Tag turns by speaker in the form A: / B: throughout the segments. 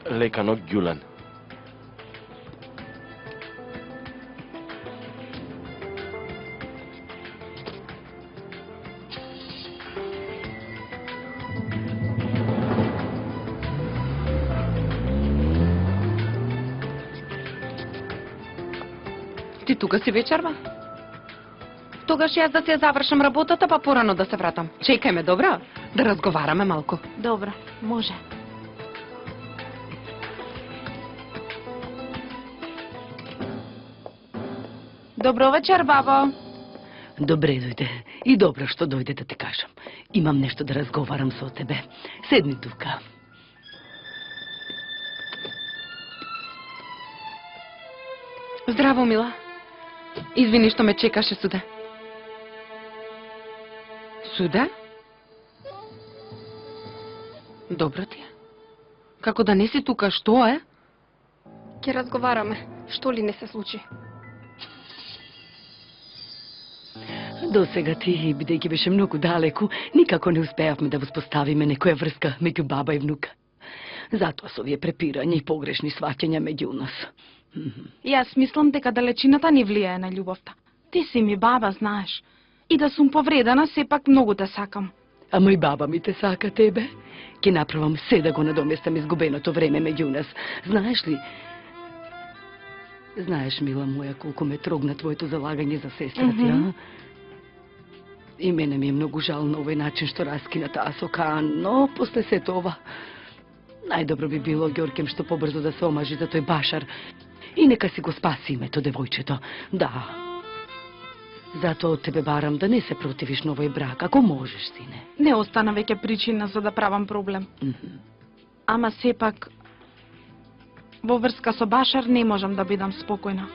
A: Лека ног, Ѓулен.
B: Ти тука си вечерва? Тогаш јас да се завршам работата, па порано да се вратам. Чекај ме, добро? Да разговараме малку.
C: Добро, може. Добро вечер, бабо.
D: Добре дојде. И добро што дојде да те кажам. Имам нешто да разговарам со тебе. Седни тука.
B: Здраво, мила. Извини што ме чекаше суде. Суде? Добро ти е. Како да не си тука, што е?
E: Ќе разговараме. Што ли не се случи?
D: До сега ти, бидејќи беше многу далеку, никако не успеавме да воспоставиме некоја врска меѓу баба и внука. Затоа со овие препирања и погрешни сваќања меѓу нас.
C: Јас мислам дека далечината не влијае на љубовта. Ти си ми баба, знаеш. И да сум повредена, сепак многу те сакам.
D: Ама и баба ми те сака тебе. Ке направам се да го надоместам изгубеното време меѓу нас. Знаеш ли? Знаеш, мила моја, колку ме трогна твоето залагање за сестра ти, а? И мене ми е многу жал на овој начин што раскина таа со Каан, но после сето ова најдобро би било Ѓоркем што побрзо да се омажи за тој Башар и нека си го спаси името девојчето. Да. Затоа од тебе барам да не се противиш на овој брак, ако можеш, сине.
C: Не остана веќе причина за да правам проблем. Ама сепак во врска со Башар не можам да бидам спокојна.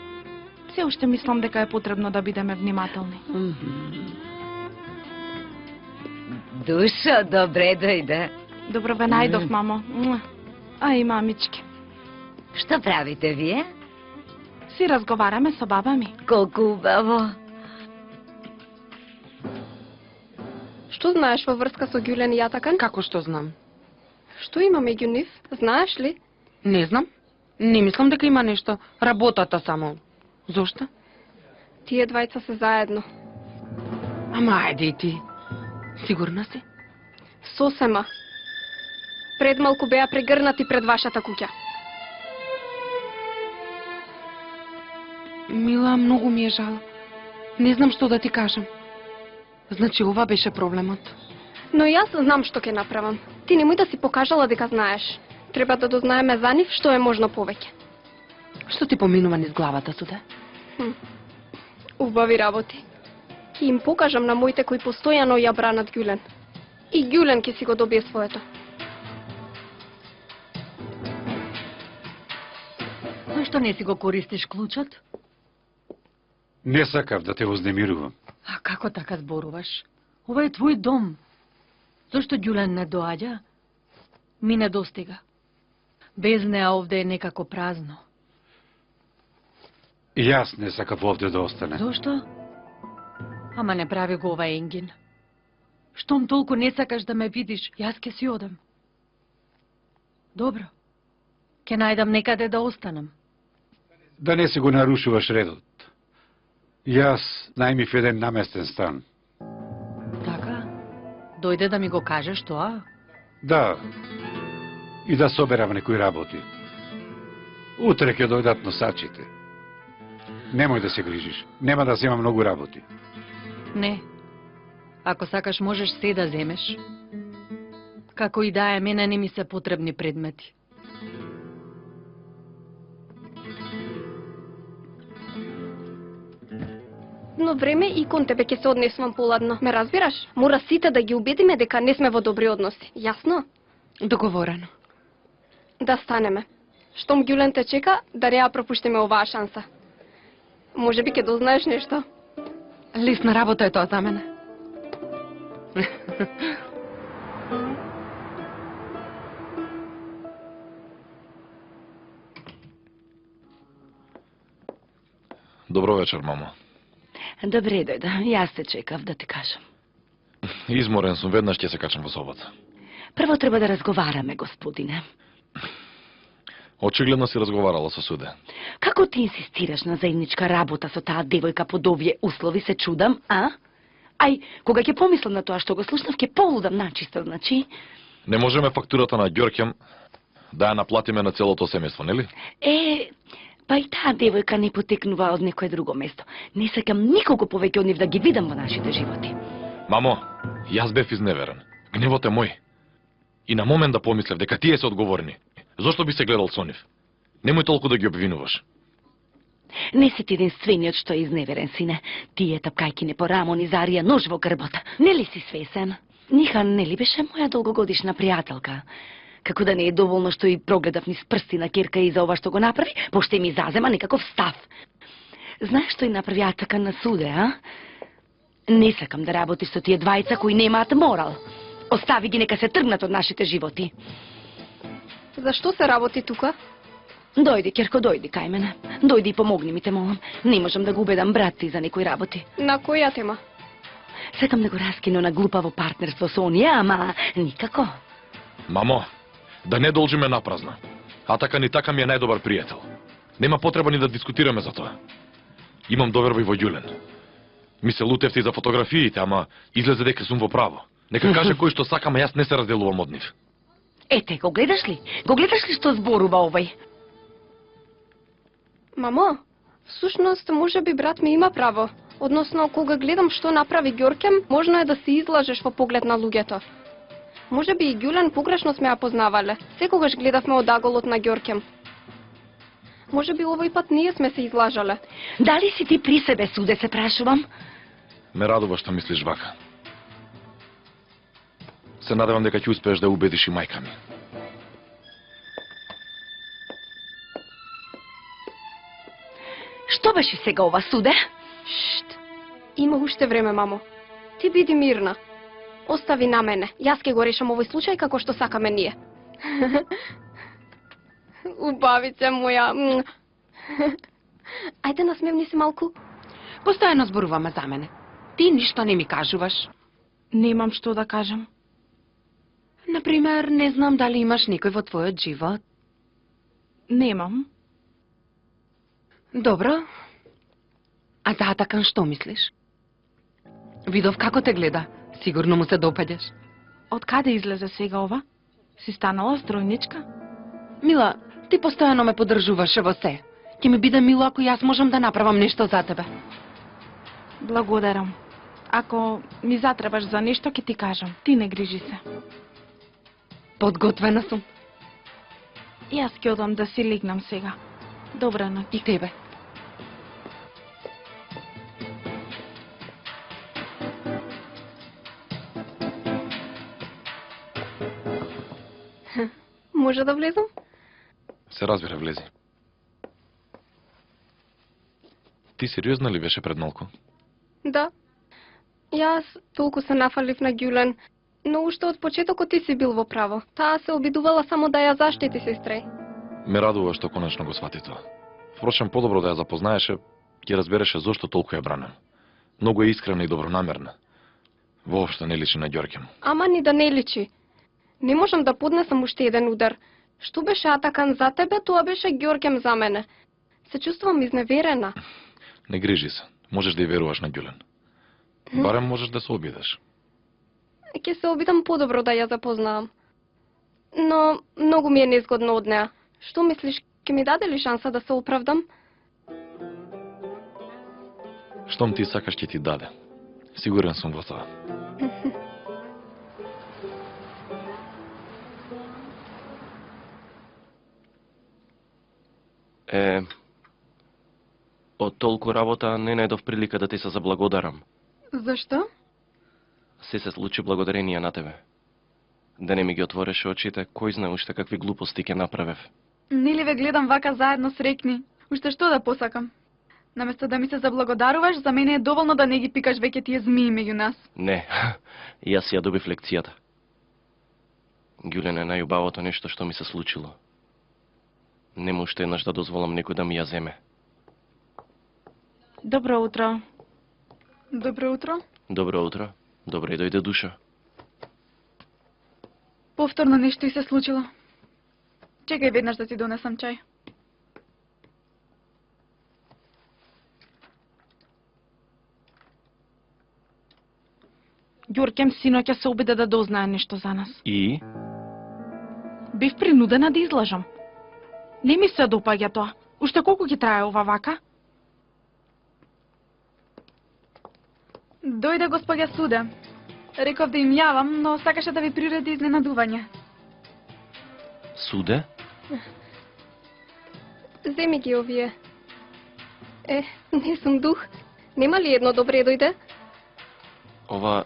C: Се уште мислам дека е потребно да бидеме внимателни.
F: Душо, добре дојде.
C: Добро ве најдов, мамо. Ај, мамички.
F: Што правите вие?
C: Си разговараме со баба ми.
F: Колку убаво.
E: Што знаеш во врска со Ѓулен и Јатакан?
B: Како што знам?
E: Што има меѓу нив? Знаеш ли?
B: Не знам. Не мислам дека има нешто. Работата само. Зошто?
E: Тие двајца се заедно.
B: Ама ајде и ти. Сигурна си?
E: Сосема. Пред малку беа прегрнати пред вашата куќа.
B: Мила, многу ми е жал. Не знам што да ти кажам. Значи, ова беше проблемот.
E: Но јас знам што ќе направам. Ти немој да си покажала дека знаеш. Треба да дознаеме за нив што е можно повеќе.
B: Што ти поминува низ главата суде?
E: Убави работи. Ќе им покажам на моите кои постојано ја бранат Ѓулен. И Ѓулен ќе си го добие своето.
D: Зашто не си го користиш клучот?
G: Не сакав да те вознемирувам.
D: А како така зборуваш? Ова е твој дом. Зошто Ѓулен не доаѓа? Ми не достига. Без неа овде е некако празно.
G: И јас не сакав овде да остане.
D: Зошто? Ама не прави го ова Енгин. Штом толку не сакаш да ме видиш, јас ке си одам. Добро. Ке најдам некаде да останам.
G: Да не си го нарушуваш редот. Јас најмив еден наместен стан.
D: Така? Дојде да ми го кажеш тоа?
G: Да. И да соберам некои работи. Утре ќе дојдат носачите. Немој да се грижиш. Нема да земам многу работи.
D: Не. Ако сакаш, можеш се да земеш. Како и да е, мене не ми се потребни предмети.
E: Но време и кон тебе ќе се однесувам поладно. Ме разбираш? Мора сите да ги убедиме дека не сме во добри односи. Јасно?
B: Договорено.
E: Да станеме. Штом Ѓулен те чека, да не ја пропуштиме оваа шанса. Може би ќе дознаеш нешто.
B: Лесна работа е тоа за мене.
H: Добро вечер, мамо.
D: Добре дојде, јас те чекав да ти кажам.
H: Изморен сум, веднаш ќе се качам во собата.
D: Прво треба да разговараме, господине.
H: Очигледно си разговарала со суде.
D: Како ти инсистираш на заедничка работа со таа девојка под овие услови, се чудам, а? Ај, кога ќе помислам на тоа што го слушнав, ќе полудам начисто, значи.
H: Не можеме фактурата на Ѓоркем да ја наплатиме на целото семејство, нели?
D: Па и таа девојка не потекнува од некое друго место. Не сакам никого повеќе од нив да ги видам во нашите животи.
H: Мамо, јас бев изневерен. Гневот е мој. И на момент да помислев дека тие се одговорни. Зошто би се гледал со нив? Немој толку да ги обвинуваш.
D: Не си ти единствениот што е изневерен, сине. Тие тапкајки не по рамо, ни зарија нож во грбота. Нели си свесен? Ниха нели беше моја долгогодишна пријателка? Како да не е доволно што и прогледав низ прсти на Кирка и за ова што го направи, поште ми зазема некаков став. Знаеш што и направи атака на суде, а? Не сакам да работи со тие двајца кои немаат морал. Остави ги, нека се тргнат од нашите животи.
E: Зашто се работи тука?
D: Дојди, Керко, дојди кај мене. Дојди и помогни ми, те молам. Не можам да го убедам брат ти за некои работи.
E: На која тема?
D: Сакам да го раскину на глупаво партнерство со оние, ама никако.
H: Мамо, да не должиме напразно. Атака ни така ми е најдобар пријател. Нема потреба ни да дискутираме за тоа. Имам доверба и во Ѓулен. Ми се лутевте и за фотографиите, ама излезе дека сум во право. Нека каже кој што сакам, а јас не се разделувам од нив.
D: Ете, го гледаш ли? Го гледаш ли што зборува овој?
E: Мамо, всушност може би брат ми има право. Односно, кога гледам што направи Ѓоркем, можно е да се излажеш во поглед на луѓето. Може би и Ѓулен погрешно сме ја познавале. Секогаш гледавме од аголот на Ѓоркем. Може би овој пат ние сме се излажале.
D: Дали си ти при себе, суде, се прашувам?
H: Ме радува што мислиш вака. Се надевам дека ќе успееш да убедиш и мајка ми.
D: Што беше сега ова, суде?
E: Шт. Има уште време, мамо. Ти биди мирна. Остави на мене. Јас ќе го решам овој случај како што сакаме ние. Убавице моја. Ајде насмевни се малку.
B: Постојано зборуваме за мене. Ти ништо не ми кажуваш.
C: Немам што да кажам.
B: Например, не знам дали имаш некој во твојот живот.
C: Немам.
B: Добро. А за Атакан што мислиш? Видов како те гледа. Сигурно му се допаѓаш.
C: Од каде излезе сега ова? Си станала стројничка?
B: Мила, ти постојано ме поддржуваше во се. Ќе ми биде мило ако јас можам да направам нешто за тебе.
C: Благодарам. Ако ми затребаш за нешто, ќе ти кажам. Ти не грижи се.
B: Подготвена сум.
C: Јас ќе одам да си легнам сега. Добра ноќ.
B: И тебе.
E: Може да влезам?
H: Се разбира, влези. Ти сериозна ли беше пред малку?
E: Да. Јас толку се нафалив на Ѓулен, но уште од почетокот ти си бил во право. Таа се обидувала само да ја заштити сестре.
H: Ме радува што конечно го свати тоа. Впрочем, подобро да ја запознаеше, ќе разбереше зошто толку ја бранам. Многу е искрена и добронамерна. Воопшто не личи на Ѓоркем.
E: Ама ни да не личи. Не можам да поднесам уште еден удар. Што беше Атакан за тебе, тоа беше Ѓоркем за мене. Се чувствувам изневерена.
H: Не грижи се. Можеш да ја веруваш на Ѓулен. Барем можеш да се обидеш.
E: Ќе се обидам подобро да ја запознаам. Но многу ми е незгодно од неа. Што мислиш, ќе ми даде ли шанса да се оправдам?
H: Штом ти сакаш ќе ти даде. Сигурен сум во тоа.
A: Од толку работа не најдов прилика да ти се заблагодарам.
E: Зашто?
A: Се случи благодарение на тебе. Да не ми ги отвореше очите, кој знае уште какви глупости ќе направев.
I: Нели ве гледам вака заедно срекни? Уште што да посакам? Наместо да ми се заблагодаруваш, за мене е доволно да не ги пикаш веќе тие змии меѓу нас.
A: Не, јас ја добив лекцијата. Ѓулен е најубавото нешто што ми се случило. Нема уште еднаш да дозволам некој да ми ја земе.
C: Добро утро.
I: Добро утро.
A: Добро утро. Добре дојде Душо.
I: Повторно нешто и се случило. Чекај веднаш да ти донесам чај.
C: Ѓорkem синоќа се обиде да дознае нешто за нас.
A: И?
C: Бив принудена да излажам. Не ми се допаѓа тоа. Уште колку ќе трае ова вака?
I: Дојде господја Суде. Реков да им јавам, но сакаше да ви приреди изненадување.
A: Суде?
E: Земи ги овие. Не сум дух. Нема ли едно добре дојде?
A: Ова...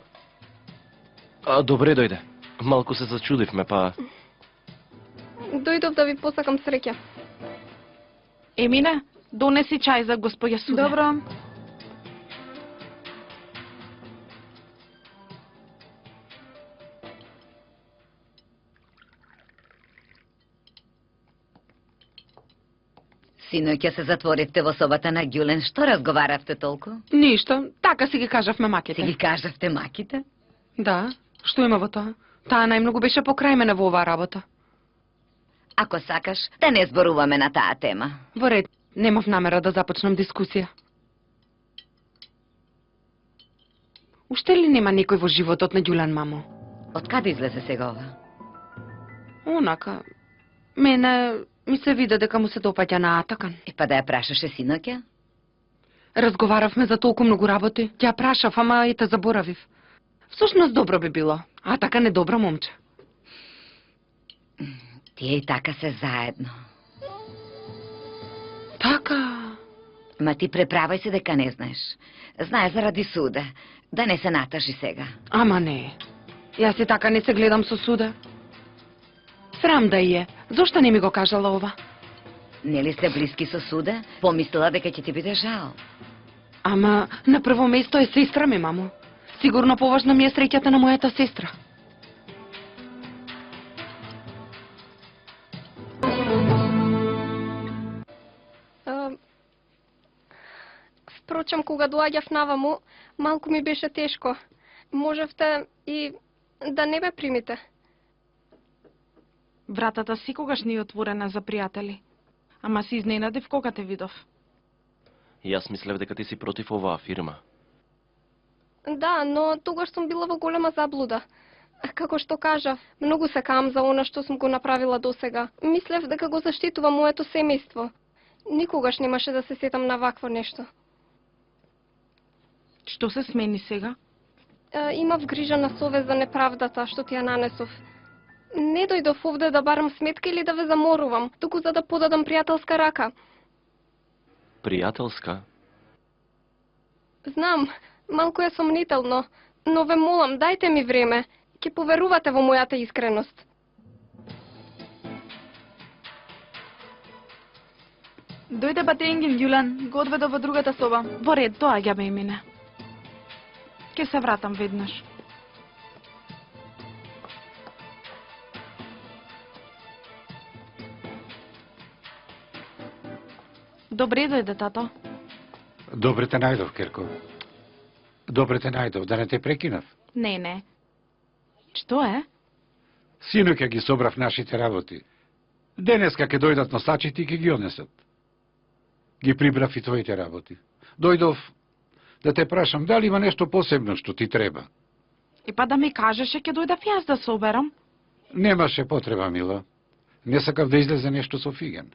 A: добре дојде. Малку се зачудивме, па...
E: Дојдов да ви посакам среќа.
C: Емине, донеси чај за господја Суде.
I: Добро.
F: Синоќа се затворивте во собата на Ѓулен. Што разговаравте толку?
B: Ништо, така си ги кажавме маките.
F: Си ги кажавте маките?
B: Да, што има во тоа? Таа најмногу беше покрај мене во оваа работа.
F: Ако сакаш, да не зборуваме на таа тема.
B: Во ред, немав намера да започнам дискусија. Уште ли нема некој во животот на Ѓулен, мамо?
F: Од каде излезе сега ова?
B: Онака, мене ми се вида дека му се допаѓа на Атакан.
F: Па да ја прашаше синоќа?
B: Разговаравме за толку многу работи. Ќе ја прашав, ама и те заборавив. Всушност добро би било. Атакан е добра момче.
F: Тие и така се заедно.
B: Така.
F: Ма ти преправај се дека не знаеш. Знае заради Суде. Да не се натажи сега.
B: Ама не. Јас и така не се гледам со Суде. Срам да е. Зошто не ми го кажала ова?
F: Нели сте блиски со Суде? Помислила дека ќе ти биде жал.
B: Ама на прво место е сестра ми, мамо. Сигурно поважна ми е среќата на мојата сестра.
E: Впрочем, кога доаѓав наваму, малку ми беше тешко. Можевте и да не ме примите.
C: Вратата секогаш ни е отворена за пријатели. Ама се изненадив кога те видов.
A: Јас мислев дека ти си против оваа фирма.
E: Да, но тогаш сум била во голема заблуда. Како што кажав, многу се каам за она што сум го направила досега. Мислев дека го заштитува моето семејство. Никогаш немаше да се сетам на вакво нешто.
C: Што се смени сега?
E: Имав грижа на совест за неправдата што ти ја нанесов. Не дојдов овде да барам сметка или да ве заморувам, туку за да подадам пријателска рака.
A: Пријателска?
E: Знам, малку е сомнително, но ве молам, дајте ми време. Ќе поверувате во мојата искреност.
I: Дојде Батенген, Ѓулен, го одведо во другата соба.
C: Во ред, доаѓа бе Емине. Ке се вратам веднаш. Добре дојде, тато.
G: Добре те најдов, Керко. Добре те најдов, да не те прекинав.
C: Не. Што е?
G: Синоќа ги собрав нашите работи. Денеска ќе дојдат носачите и ќе ги однесат. Ги прибрав и твоите работи. Дојдов да те прашам дали има нешто посебно што ти треба.
C: И па да ми кажеше, ќе дојдав јас да соберам.
G: Немаше потреба, мила. Не сакав да излезе нешто со фиген.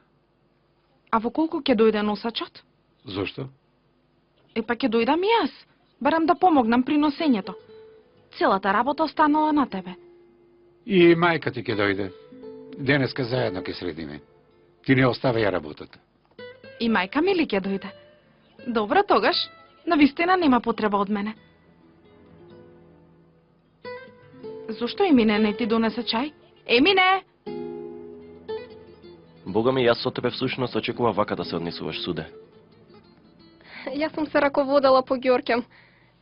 C: А во колку ќе дојде носачот?
G: Зошто?
C: И па ќе дојдам и јас. Барам да помогнам при носењето. Целата работа останала на тебе.
G: И мајка ти ќе дојде. Денеска заедно ќе средиме. Ти не оставај работата.
C: И мајка ми ли ќе дојде? Добро тогаш, навистина нема потреба од мене. Зошто Емине не ти донесе чај? Емине!
A: Бога ми, јас со тебе всушност очекува вака да се однесуваш, Суде.
E: Јас сум се раководела по Ѓоркем.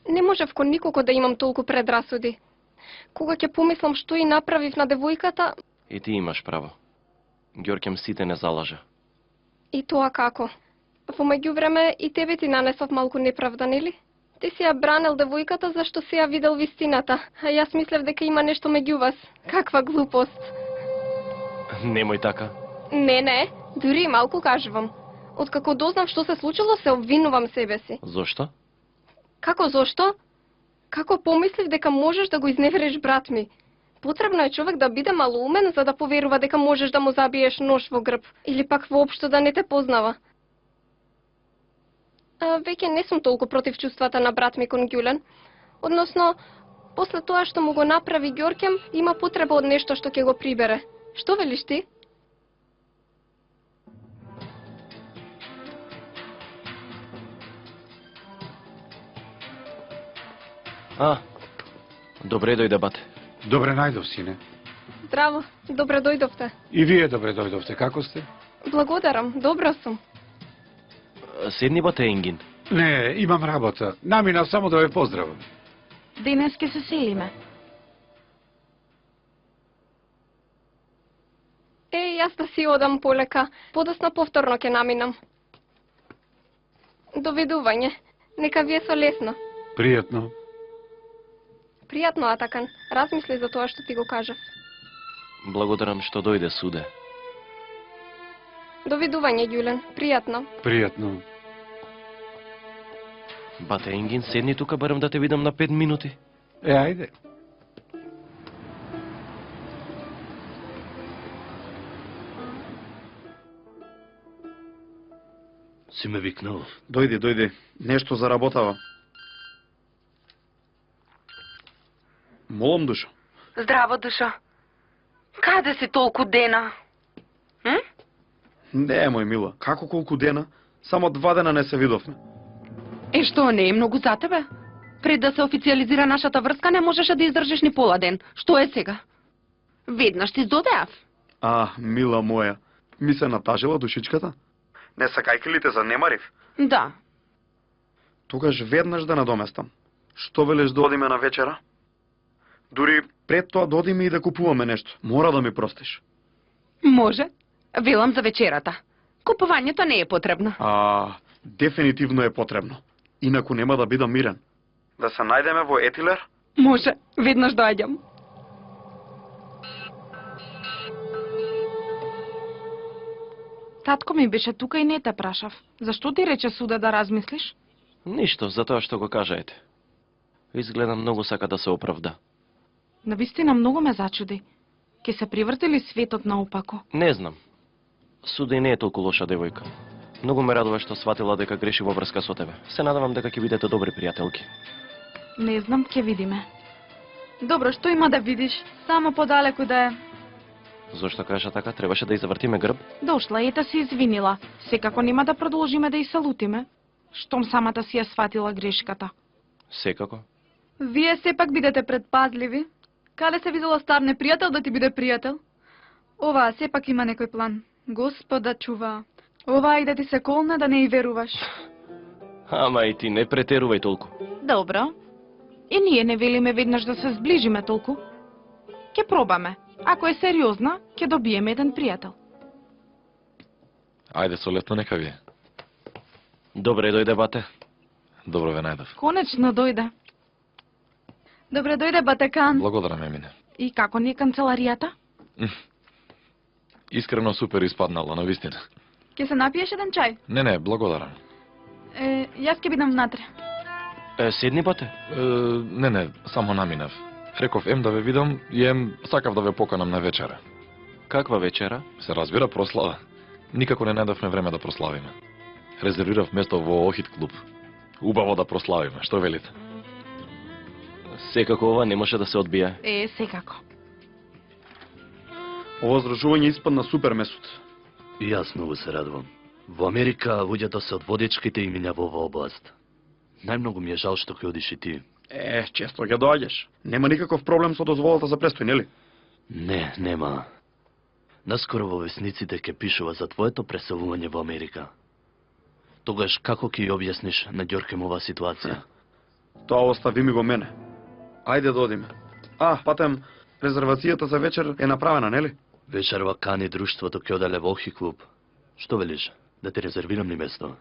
E: Не можев кон никого да имам толку предрасуди. Кога ќе помислам што и направив на девојката...
A: И ти имаш право. Ѓоркем сите не залажа.
E: И тоа како? Во меѓувреме и тебе ти нанесов малку неправда, нели? Ти си ја бранел девојката зашто си ја видел вистината, а јас мислев дека има нешто меѓу вас. Каква глупост.
A: Немој така.
E: Не, дури и малку кажувам. Откако дознав што се случило, се обвинувам себе си.
A: Зошто?
E: Како зошто? Како помислив дека можеш да го изневериш брат ми? Потребно е човек да биде малоумен за да поверува дека можеш да му забиеш нож во грб или пак воопшто да не те познава. Веќе не сум толку против чувствата на брат ми кон Ѓулен. Односно, после тоа што му го направи Ѓоркем, има потреба од нешто што ќе го прибере. Што велиш ти?
A: Добре дојде, бате.
G: Добре најдов, сине.
E: Здраво, добре дојдовте.
G: И вие добре дојдовте. Како сте?
E: Благодарам, добро сум.
A: Седни, бате Енгин.
G: Не, имам работа. Наминав само да ве поздравам.
C: Денес ке се селиме.
E: Јас да си одам полека. Подоцна повторно ќе наминам. Довидување. Нека ви е со лесно.
G: Пријатно.
E: Пријатно, Атакан. Размисли за тоа што ти го кажав.
A: Благодарам што дојде, суде.
E: Довидување, Ѓулен. Пријатно.
G: Пријатно.
A: Бате Енгин, седни тука, барем да те видам на 5 минути.
G: Ајде.
J: Си ме викнал.
K: Дојди. Нешто за работава. Молам, Душо.
B: Здраво, Душо. Каде си толку дена?
K: Не, мој мила. Како колку дена? Само 2 дена не се видовме.
B: Што, не е многу за тебе? Пред да се официализира нашата врска не можеше да издржиш ни пола ден. Што е сега? Веднаш ти здодеав.
K: Мила моја. Ми се натажила душичката? Не сакајки ли те занемарив?
B: Да.
K: Тогаш веднаш да надоместам. Што велиш да одиме на вечера? Дури пред тоа да одиме и да купуваме нешто. Мора да ми простиш.
B: Може. Велам за вечерата. Купувањето не е потребно.
K: Дефинитивно е потребно. Инаку нема да бидам мирен. Да се најдеме во Етилер?
B: Може. Веднаш доаѓам.
C: Татко ми беше тука и не те прашав. Зашто ти рече суде да размислиш?
A: Ништо, затоа што го кажаете. Изгледа многу сака да се оправда.
C: Навистина многу ме зачуди. Ке се приврти ли светот наопако?
A: Не знам. Суде не е толку лоша девојка. Многу ме радува што сватила дека греши во врска со тебе. Се надавам дека ќе бидете добри пријателки.
C: Не знам, ќе видиме.
I: Добро, што има да видиш? Само подалеку да е.
A: Зошто кажа така? Требаше да ја завртиме грб?
C: Дошла и се извинила. Секако нема да продолжиме да ја салутиме. Штом самата си ја сватила грешката.
A: Секако.
I: Вие сепак бидете предпазливи. Каде се видела стар непријател да ти биде пријател? Ова сепак има некој план. Господа чува. Ова и да ти се колне да не и веруваш.
A: Ама и ти не претерувај толку.
C: Добро. И ние не велиме веднаш да се зближиме толку. Ке пробаме. Ако е сериозна, ќе добиеме еден пријател.
H: Ајде со летно нека ви.
A: Добре дојде, бате.
H: Добро ве најдов.
C: Конечно дојде.
I: Добре дојде, Батекан.
H: Благодарам, Емине.
C: И како ни е канцеларијата?
H: Искрено супер испаднала, навистина.
I: Ке се напиеш еден чај?
H: Не, благодарам.
I: Јас ке бидам внатре.
A: Седни, бате.
H: Не, само наминав. Реков да ве видам и сакав да ве поканам на вечера.
A: Каква вечера?
H: Се разбира, прослава. Никако не најдовме време да прославиме. Резервирав место во Охид клуб. Убаво да прославиме, што велите?
A: Секако ова не може да се одбие.
C: Секако.
K: Ова здружување испадна супер месот.
J: И јас многу се радувам. Во Америка луѓето се од водичките и миња во оваа област. Најмногу ми е жал што ќе одиш и ти.
K: Често ќе доаѓаш. Нема никаков проблем со дозволата за престој, нели?
J: Не, нема. Наскоро во весниците ќе пишува за твоето преселување во Америка. Тогаш како ќе ја објасниш на Ѓоркем оваа ситуација?
K: Тоа остави ми го мене. Ајде да одиме. Патем, резервацијата за вечер е направена, нели?
J: Вечерва кани друштвото ќе оделе во Охи клуб. Што велиш? Да ти резервирам ли место?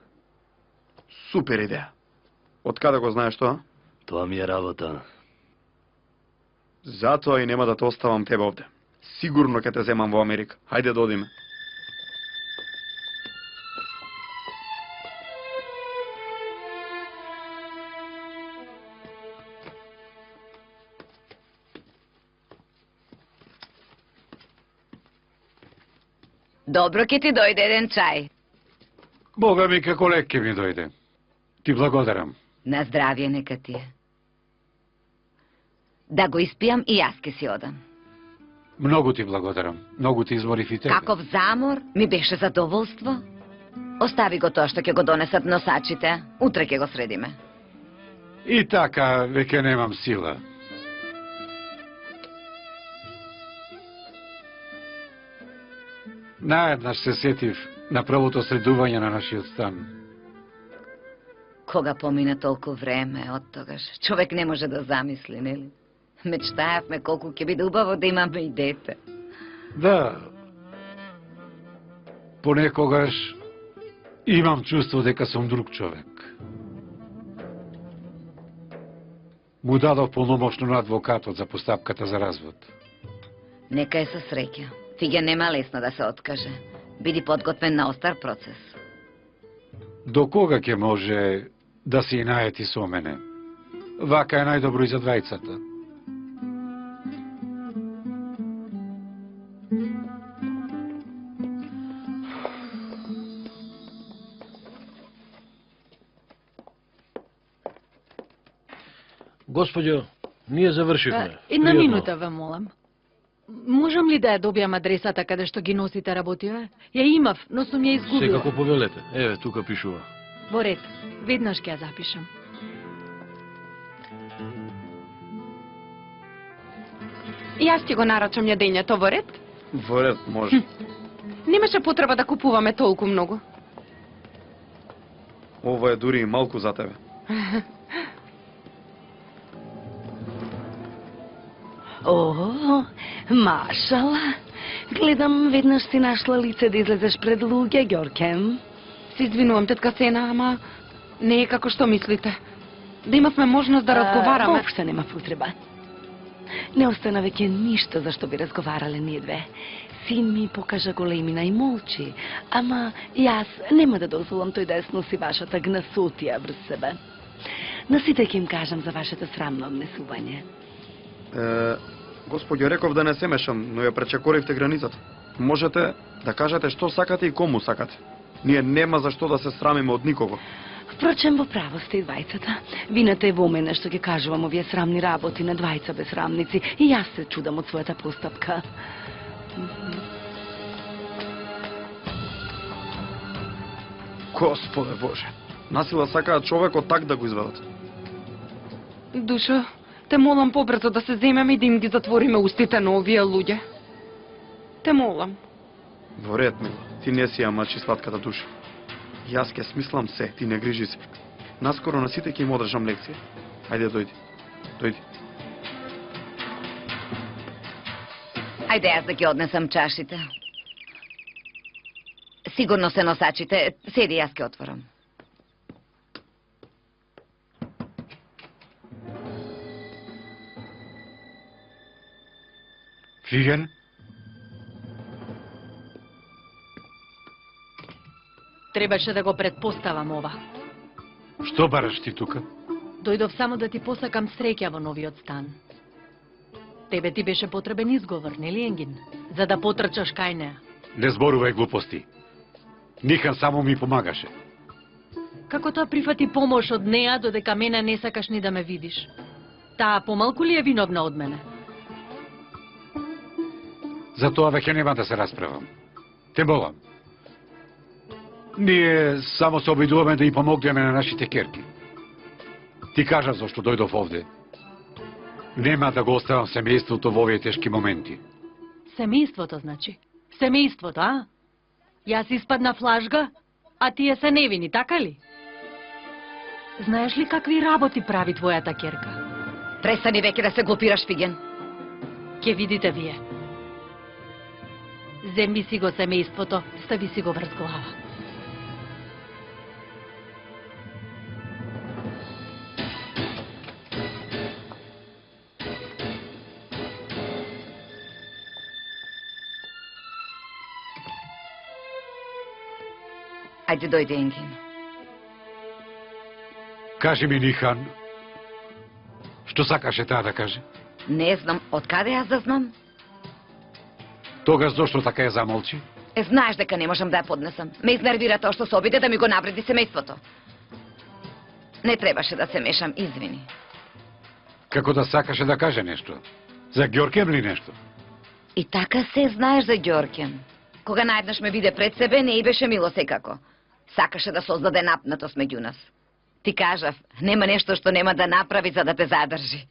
K: Супер идеја. Од каде го знаеш тоа?
J: Тоа ми е работа.
K: Затоа и нема да те оставам тебе овде. Сигурно ќе те земам во Америка. Хајде да одиме.
F: Добро ќе ти дојде еден чај.
G: Бога ми, како лек ќе ми дојде. Ти благодарам.
F: На здравје нека ти е. Да го испијам и јас ке си одам.
G: Многу ти благодарам. Многу ти изморив и тебе.
F: Каков замор, ми беше задоволство. Остави го тоа што ќе го донесат носачите. Утре ќе го средиме.
G: И така, веќе немам сила. Наеднаш се сетив на првото средување на нашиот стан.
F: Кога помина толку време од тогаш, човек не може да замисли, нели? Мечтаевме колку ќе биде убаво да имаме и дете.
G: Да. Понекогаш имам чувство дека сум друг човек. Му дадов полномошно на адвокатот за постапката за развод.
F: Нека е со среќа. Фиге нема лесно да се откаже. Биди подготвен на остар процес.
G: До кога ќе може да се наети со мене? Вака е најдобро и за двајцата.
L: Господјо, ние завршивме.
M: Една
L: Пријатно.
M: минута ве молам. Можам ли да ја добијам адресата каде што ги носите работиве? Ја имав, но сум ја изгубила.
L: Секако повелете. Еве, тука пишува.
M: Во ред, веднаш ќе ја запишам.
B: Јас ти го нарачам јадењето во ред.
K: Во ред, може.
B: Немаше потреба да купуваме толку многу.
K: Ова е дури и малку за тебе.
D: О, машала. Гледам, веднаш си нашла лице да излезеш пред луѓе, Ѓорке.
B: Се извинувам, тетка Сена, ама не е како што мислите. Да имавме можност да разговараме.
D: Воопшто нема потреба. Не остана веќе ништо за што би разговарале ние две. Син ми покажа големина и молчи, ама јас нема да дозволам тој да ја сноси вашата гнасотија врз себе. На сите ќе им кажам за вашето срамно однесување.
K: Господјо, реков да не се мешам, но ја пречекоривте границата. Можете да кажете што сакате и кому сакате. Ние нема за што да се срамиме од никого.
D: Впрочем, во право сте и двајцата. Вината е во мене што ќе кажувам овие срамни работи на двајца безсрамници и јас се чудам од својата постапка.
K: Господе Боже, насила сакаат човекот так да го изведат.
B: Душо, те молам побрзо да се земеме и да им ги затвориме устите на овие луѓе. Те молам.
K: Во ред, мила, ти не си ја мачи сладката душа. Јас ќе смислам се, ти не грижи се. Наскоро на сите ќе им одржам лекција. Ајде, дојди. Дојди.
F: Ајде јас да ги однесам чашите. Сигурно се носачите. Седи, јас ќе отворам.
G: Фиген?
M: Требаше да го предпоставам ова.
G: Што бараш ти тука?
M: Дојдов само да ти посакам среќа во новиот стан. Тебе ти беше потребен изговор, нели, Енгин? За да потрчаш кај неа.
G: Не зборувај глупости. Никан само ми помагаше.
M: Како тоа прифати помош од неа, додека мене не сакаш ни да ме видиш? Таа помалку ли е виновна од мене?
G: За тоа веќе нема да се расправам. Те молам. Ние само се обидуваме да им помогнеме на нашите керки. Ти кажа зашто дојдов овде. Нема да го оставам семејството во овие тешки моменти.
M: Семејството, значи? Семејството, а? Јас испаднав лажга, а тие се невини, така ли? Знаеш ли какви работи прави твојата керка?
F: Престани веќе да се глупираш, Фиген.
M: Ке видите вие. Земи си го семејството, стави си го врз глава.
F: Ајде, дојде, Енгин.
G: Кажи ми, Нихан, што сакаше таа да каже?
F: Не знам, од каде јас да знам?
G: Тогаш зошто така ја замолчи?
F: Знаеш дека не можам да ја поднесам. Ме изнервира тоа што се обиде да ми го навреди семејството. Не требаше да се мешам, извини.
G: Како да сакаше да каже нешто? За Ѓоркем ли нешто?
F: И така се знаеш за Ѓоркем. Кога наеднаш ме биде пред себе, не и беше мило секако. Сакаше да создаде напнатост меѓу нас. Ти кажав, нема нешто што нема да направи за да те задржи.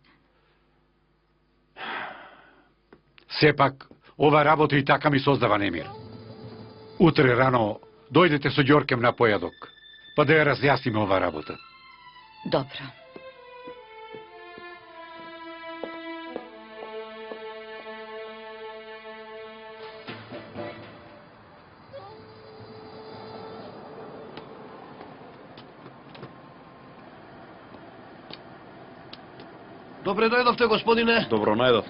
G: Сепак, ова работа и така ми создава немир. Утре рано дојдете со Ѓоркем на појадок, па да ја разјасниме ова работа.
F: Добро.
L: Добре дојдовте, господине.
K: Добро најдов.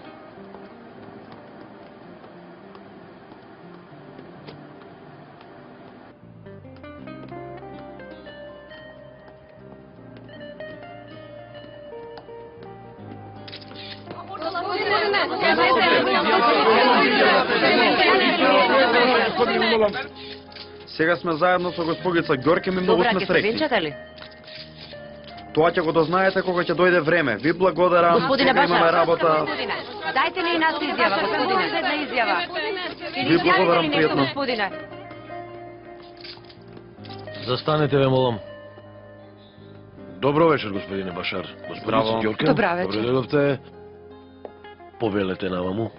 K: Сега сме заедно со госпогица Ѓоркем и многу сме среќни.
F: Венчата ли?
K: Тоа ќе го дознаете кога ќе дојде време. Ви благодарам.
F: Господине
K: Сега имаме
F: Башар,
K: работа.
F: Дайте ни и нас изјава, господине. Една изјава.
K: Ви благодарам пријатно.
F: Господине.
L: Застанете, ве молам. Добро вечер, господине Башар. Господине Ѓоркем.
B: Добра вечер.
L: Добре дојдовте. Повелете наваму.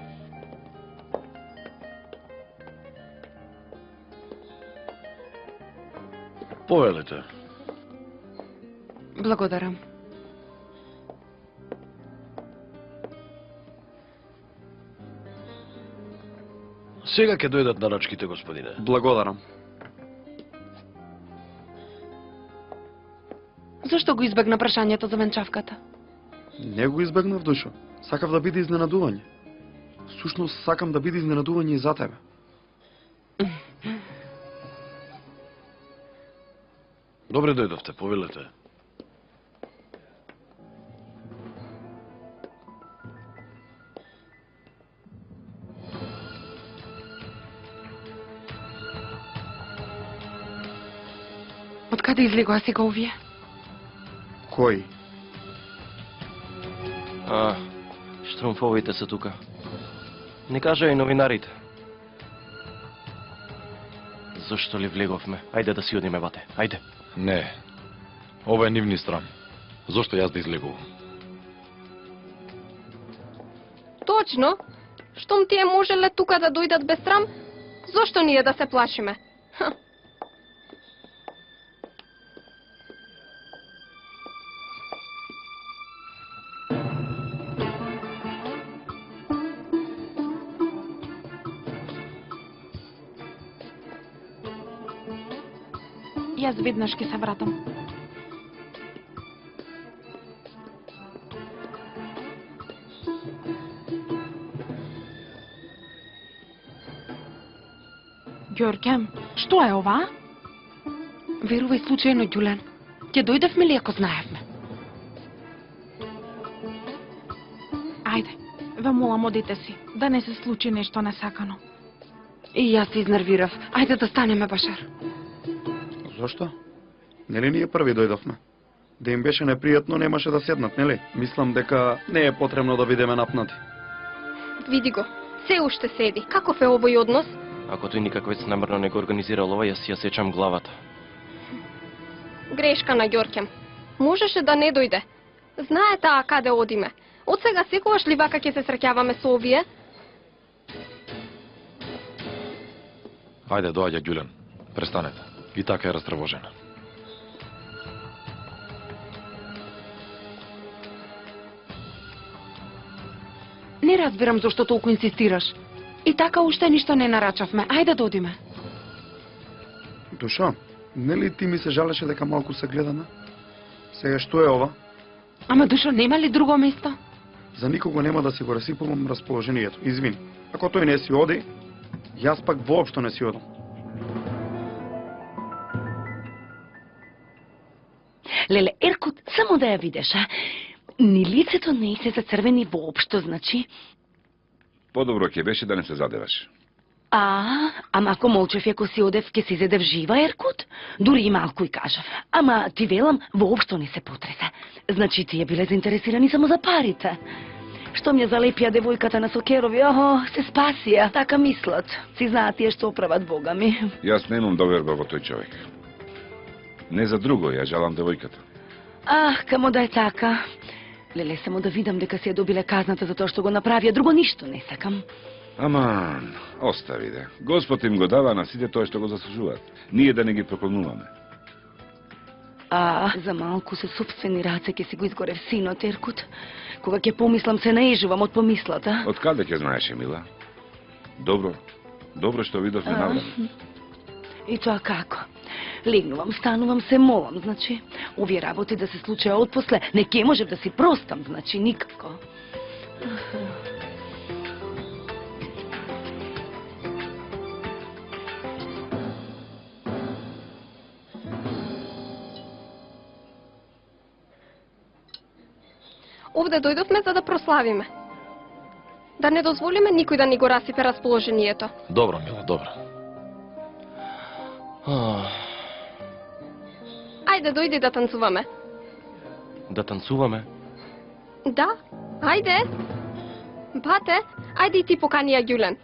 L: Повелете.
B: Благодарам.
L: Сега ќе дојдат нарачките, господине.
K: Благодарам.
B: Зошто го избегна прашањето за венчавката?
K: Не го избегнав, душо. Сакав да биде изненадување. Сушност сакам да биде изненадување и за тебе.
L: Добре дојдовте, повелете.
B: Од каде излегоа сега овие?
K: Кој?
A: Штрумфовите се тука. Не кажа и новинарите. Зошто ли влеговме? Ајде да си одиме, бате. Ајде.
H: Не. Ова е нивни стран. Зошто јас да излегувам?
E: Точно. Штом тие можеле тука да дојдат без срам, зошто ние да се плашиме?
C: Јас веднаш ќе се вратам. Ѓоркем, што е ова?
B: Верувај случајно, Ѓулен. Ќе дојдевме ли ако знаевме?
C: Ајде, ве молам, одите си, да не се случи нешто несакано.
B: И јас се изнервирав. Ајде да станеме, Башар.
K: Зошто? Нели ние први дојдовме? Да им беше непријатно, немаше да седнат, нели? Мислам дека не е потребно да бидеме напнати.
E: Види го. Се уште седи. Каков е овој однос?
A: Ако тој никак веќе намерно не го организирал ова, јас ја сечам главата.
E: Грешка на Ѓоркем. Можеше да не дојде. Знае таа каде одиме. Од сега секогаш ли вака ќе се среќаваме со овие?
H: Ајде, доаѓа Ѓулен. Престанете. И така е растревожена.
B: Не разбирам зошто толку инсистираш. И така уште ништо не нарачавме. Ајде да одиме.
K: Душо, нели ти ми се жалеше дека малку се гледаме? Сега што е ова?
B: Ама Душо, нема ли друго место?
K: За никого нема да си го расипувам расположението. Извини. Ако тој не си оди, јас пак воопшто не си одам.
D: Леле, Еркут, само да ја видиш, а? Ни лицето не се зацрвени воопшто, значи?
N: Подобро ќе беше да не се задеваш.
D: Ама ако молчев и ако си одев, ке си зедев жива, Еркут? Дури и малку и кажав. Ама ти велам, воопшто не се потреса. Значи тие биле заинтересирани само за парите. Што ми ја залепија девојката на Сокерови, се спасија, така мислат. Си знаат тие што оправат Бога ми.
N: Јас немам доверба во тој човек. Не за друго, ја жалам девојката.
D: Камо да е така. Леле само да видам дека си ја добиле казната за тоа што го направија, друго ништо не сакам.
N: Аман, остави да. Господ им го дава на сите тоа што го заслужуваат. Ние да не ги проклонуваме.
D: За малку со собствени раце ќе си го изгорев синот, Еркут. Кога ќе помислам се наежувам од помислата.
N: Од каде ќе знаеш, Емила? Добро што видовме навреме.
D: И тоа како? Легнувам, станувам, се молам, значи. Овие работи да се случаја отпосле, не ќе можев да си простам, значи, никако.
E: Овде дојдовме за да прославиме. Да не дозволиме никој да ни го расипе расположението.
H: Добро, Мила, добро.
E: Ајде, дојди да танцуваме.
A: Да танцуваме?
E: Да, ајде. Бате, ајде и ти покани ја Ѓулен.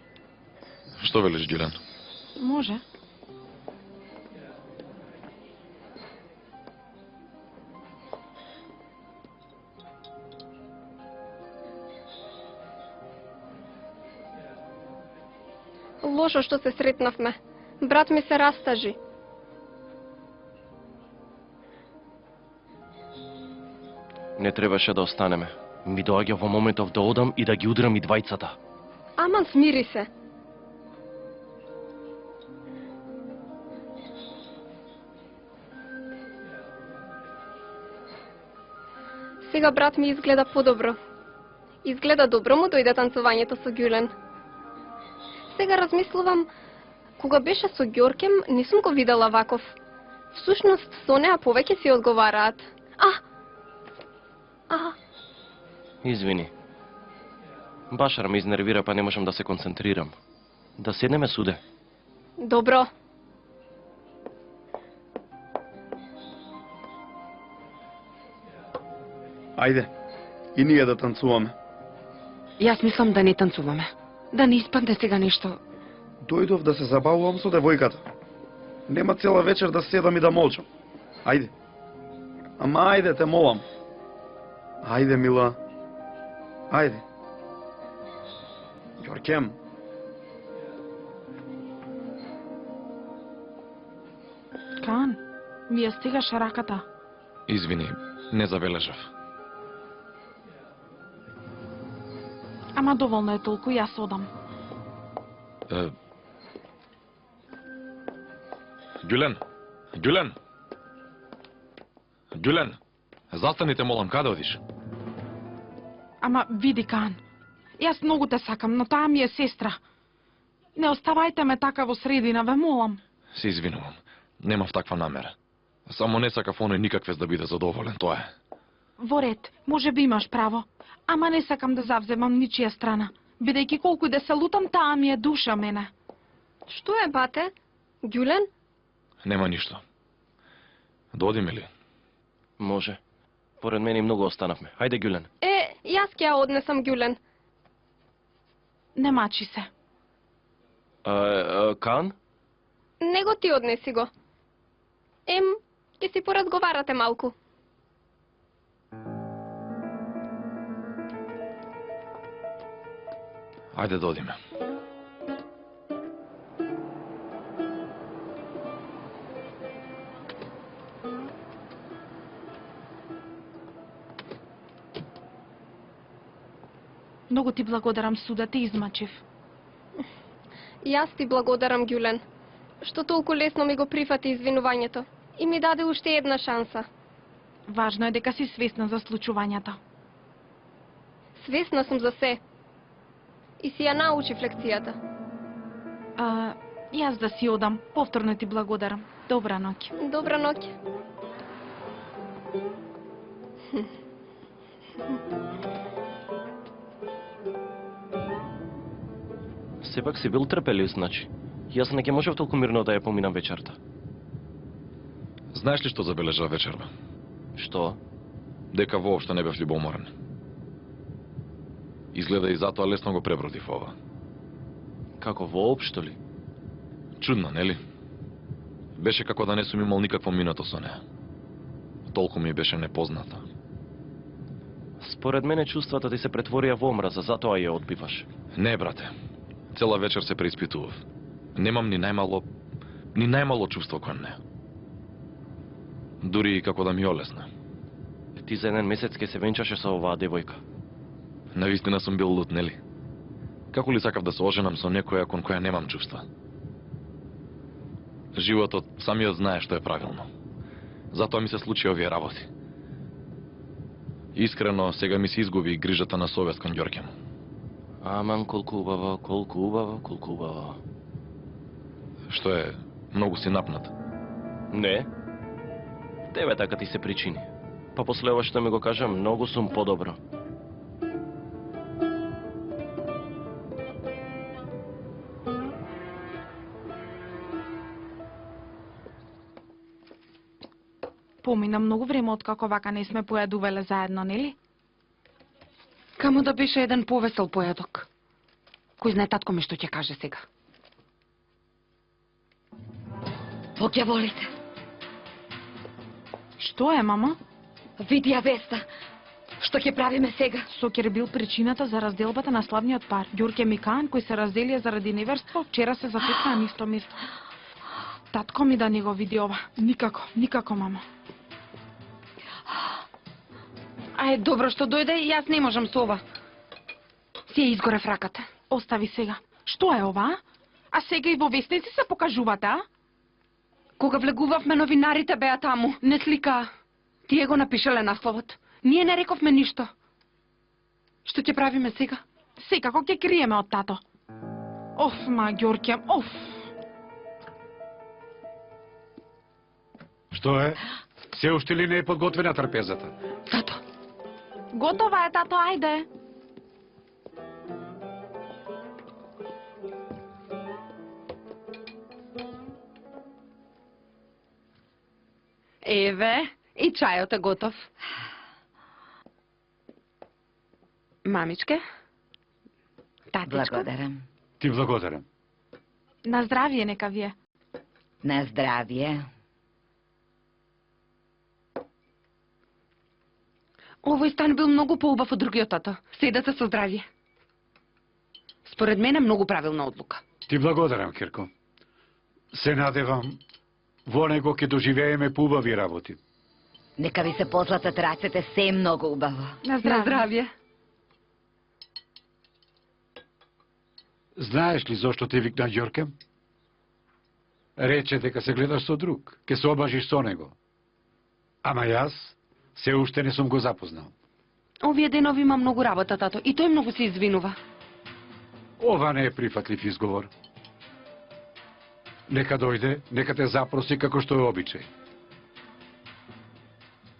H: Што велиш, Ѓулен?
C: Може.
E: Лошо што се сретнавме. Брат ми се растажи.
A: Не требаше да останеме. Ми доаѓа во моментов да одам и да ги удрам и двајцата.
E: Аман, смири се. Сега брат ми изгледа подобро. Изгледа добро му дојде танцувањето со Ѓулен. Сега размислувам, кога беше со Ѓоркем, не сум го видела ваков. Всушност, со неа повеќе си одговараат.
A: Извини. Башар ме изнервира, па не можам да се концентрирам. Да седнеме суде.
E: Добро.
K: Ајде, и ние да танцуваме.
B: Јас мислам да не танцуваме. Да не испадне сега нешто.
K: Дојдов да се забавувам со девојката. Нема цела вечер да седам и да молчам. Ајде. Ама ајде, те молам. Ајде, Мила. Ајде. Ѓоркем.
C: Кан, ми ја стигаше раката.
H: Извини, не забележав.
C: Ама доволно е толку, јас одам.
H: Ѓулен, Ѓулен. Ѓулен, застаните, молам, каде одиш?
C: Ама види, Кан, јас многу те сакам, но таа ми е сестра. Не оставајте ме така во средина, ве молам.
H: Се извинувам, немав таква намера. Само не сакав оној никаквес да биде задоволен, тоа е.
C: Во ред, може би имаш право, ама не сакам да завземам ничија страна. Бидејќи колку и да се лутам, таа ми е душа мене.
E: Што е, бате? Ѓулен?
H: Нема ништо. Да одиме ли?
A: Може. Поред мене и многу останавме. Хајде, Ѓулен.
E: Јас ќе ја однесам Ѓулен.
C: Не мачи се.
A: Кан?
E: Не го ти однеси го. Ќе си поразговарате малку.
H: Ајде да одиме.
C: Многу ти благодарам, суда, те измачив.
E: Јас ти благодарам, Ѓулен, што толку лесно ми го прифати извинувањето и ми даде уште една шанса.
C: Важно е дека си свесна за случувањата.
E: Свесна сум за се. И си ја научив лекцијата.
C: Јас да си одам. Повторно ти благодарам. Добра ноќ.
E: Добра ноќ.
A: Сепак си бил трпелив, значи. Јас не ќе можев толку мирно да ја поминам вечерта.
H: Знаеш ли што забележа вечерва?
A: Што?
H: Дека воопшто не бев љубоморен. Изгледа и затоа лесно го пребродив ова.
A: Како воопшто ли?
H: Чудно, нели? Беше како да не сум имал никакво минато со неа. Толку ми беше непозната.
A: Според мене чувствата ти се претворија во омраза, затоа ја одбиваш.
H: Не, брате. Цела вечер се преиспитував. Немам ни најмало чувство кон неа. Дури и како да ми олесна.
A: Ти за еден месец ке се венчаше со оваа девојка.
H: Навистина сум бил лут, нели? Како ли сакав да се оженам со некоја кон која немам чувства? Животот самиот знае што е правилно. Затоа ми се случи овие работи. Искрено, сега ми се изгуби грижата на совест кон Ѓорке.
A: Аман, колку убаво, колку убаво, колку убаво.
H: Што е, многу си напнат?
A: Не. Тебе така ти се причини. Па после ова што ми го кажа, многу сум подобро.
C: Помина многу време откако вака не сме појадувале заедно, нели?
B: Каму да беше еден повесел појадок. Кој знае татко ми што ќе каже сега.
F: Бог ја волите.
C: Што е, мама?
F: Види ја Веста. Што ќе правиме сега?
C: Сокер бил причината за разделбата на славниот пар. Ѓорке Микан, кој се разделија заради неверство, вчера се запитна на исто место. Татко ми да не го види ова. Никако, никако, мама.
B: Ај, добро што дојде, јас не можам со ова. Си ја изгорев раката.
C: Остави сега. Што е ова? А сега и во вестници се покажувате, а?
B: Кога влегувавме, новинарите беа таму. Не слика. Тие го напишале насловот. Ние не рековме ништо. Што ќе правиме сега?
C: Секако ќе криеме од тато. Оф, ма, Ѓорке, оф.
G: Што е? Се уште ли не е подготвена трпезата?
B: Тато.
C: Готова е, тато, ајде.
B: Еве, и чајот е готов. Мамичке? Татичко?
F: Благодарам.
G: Ти благодарам.
C: На здравие нека ви е.
F: На здравие.
B: Овој стан бил многу поубав од другиот, тато. Седете со здравие. Според мене многу правилна одлука.
G: Ти благодарам, Кирко. Се надевам, во него ќе доживееме поубави работи.
F: Нека ви се позлатат рацете, се е многу убаво.
B: На здравие.
G: Знаеш ли зошто те викна Ѓорке? Рече дека се гледаш со друг, ке се обажиш со него. Ама јас се уште не сум го запознал.
B: Овие денови има многу работа, тато, и тој многу се извинува.
G: Ова не е прифатлив изговор. Нека дојде, нека те запроси како што е обичај.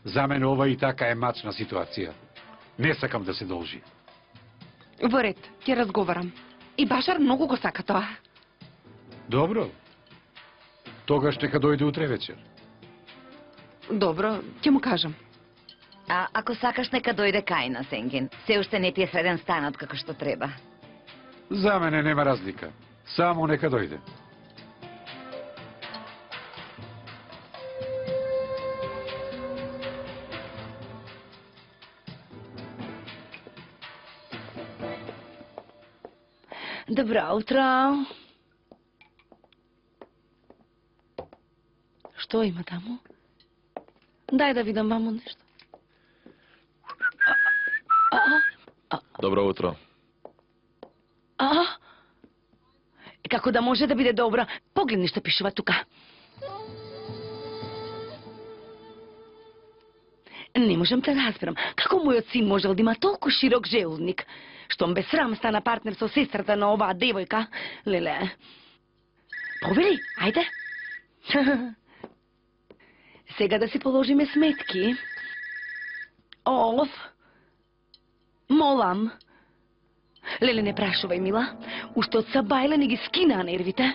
G: За мене ова и така е мачна ситуација. Не сакам да се должи.
B: Во ред, ќе разговарам. И Башар многу го сака тоа.
G: Добро. Тогаш нека дојде утре вечер.
B: Добро, ќе му кажам.
F: А ако сакаш, нека дојде кај нас, Енген. Се уште не ти е среден станот како што треба.
G: За мене нема разлика. Само нека дојде.
D: Добро утро. Што има таму? Дај да видам мамо нешто.
H: Добро утро.
D: Како да може да биде добро? Погледни што пишува тука. Не можам да разберам. Како мојот син можел да има толку широк желудник? Штом без срам стана партнер со сестрата на оваа девојка? Леле. Повели, ајде. Сега да си положиме сметки. Олаф. Молам. Леле, не прашувај, мила. Уште од Сабајле не ги скина нервите.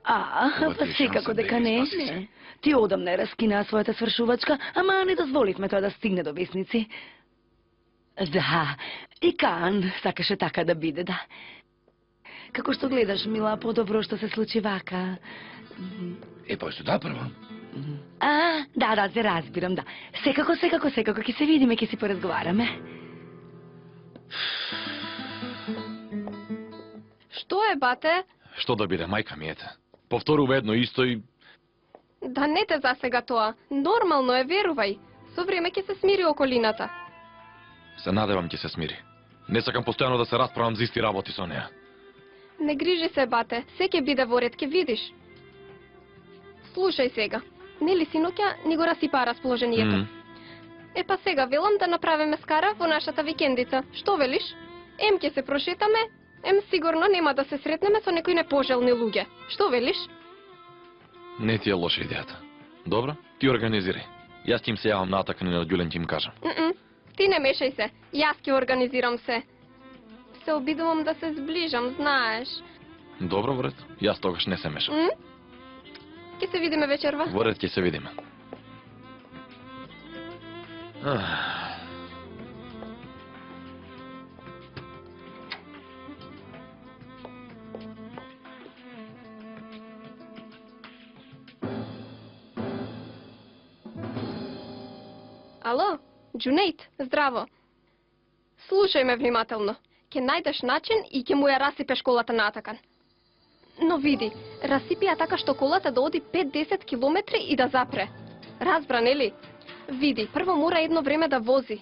H: Ова ти
D: Па
H: е
D: секако
H: шанса
D: дека
H: да ги
D: не,
H: спаси се.
D: не. Ти одамна раскинаа својата свршувачка, ама не дозволивме тоа да стигне до весници. Да, и Каан сакаше така да биде, да. Како што гледаш, мила, подобро што се случи вака.
N: Па што да прво?
D: Да, се разбирам, да. Секако, ќе се видиме, ќе си поразговараме.
E: Што е, бате?
H: Што да биде, мајка ми ете. Повторува едно исто и...
E: Да не те засега тоа. Нормално е, верувај. Со време ќе се смири околината.
H: Се надевам ќе се смири. Не сакам постојано да се расправам за исти работи со неа.
E: Не грижи се, бате. Се ќе биде во ред, ќе видиш. Слушај сега. Нели синоќа ни го расипаа расположението? Па сега велам да направиме скара во нашата викендица. Што велиш? Ем ќе се прошетаме, ем сигурно нема да се сретнеме со некои непожелни луѓе. Што велиш?
H: Не ти е лоша идејата. Добро, ти организирај. Јас ќе им се јавам натака и на Ѓулен ќе им кажам.
E: Ти не мешај се. Јас ќе организирам се. Се обидувам да се зближам, знаеш.
H: Добро, вред. Јас тогаш не се мешам.
E: Ќе се видиме вечерва.
H: Во ред ќе се видиме.
E: Ало, Џунејд, здраво. Слушај ме внимателно. Ќе најдеш начин и ќе му ја расипеш колата на Атакан. Но види, расипи ја така што колата да оди 5-10 километри и да запре. Разбра, нели? Види, прво мора едно време да вози.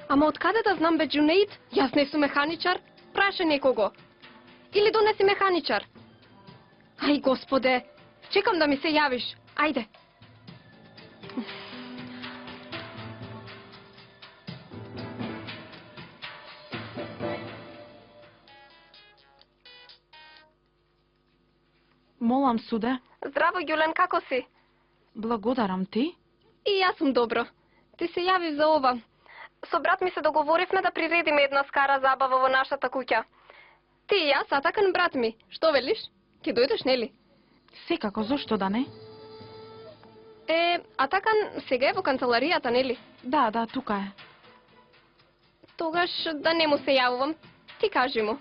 E: Ама од каде да знам, бе, Џунејд? Јас не сум механичар. Праша некого. Или донеси механичар. Ај, господе, чекам да ми се јавиш. Ајде.
C: Молам, суде.
E: Здраво, Ѓулен, како си?
C: Благодарам ти.
E: И јас сум добро. Ти се јави за ова. Со брат ми се договоривме да приредиме една скара забава во нашата куќа. Ти и јас, Атакан брат ми. Што велиш? Ќе дојдеш, нели?
C: Секако, зошто да не?
E: Атакан сега е во канцеларијата, нели?
C: Да, тука е.
E: Тогаш да не му се јавувам. Ти кажи му.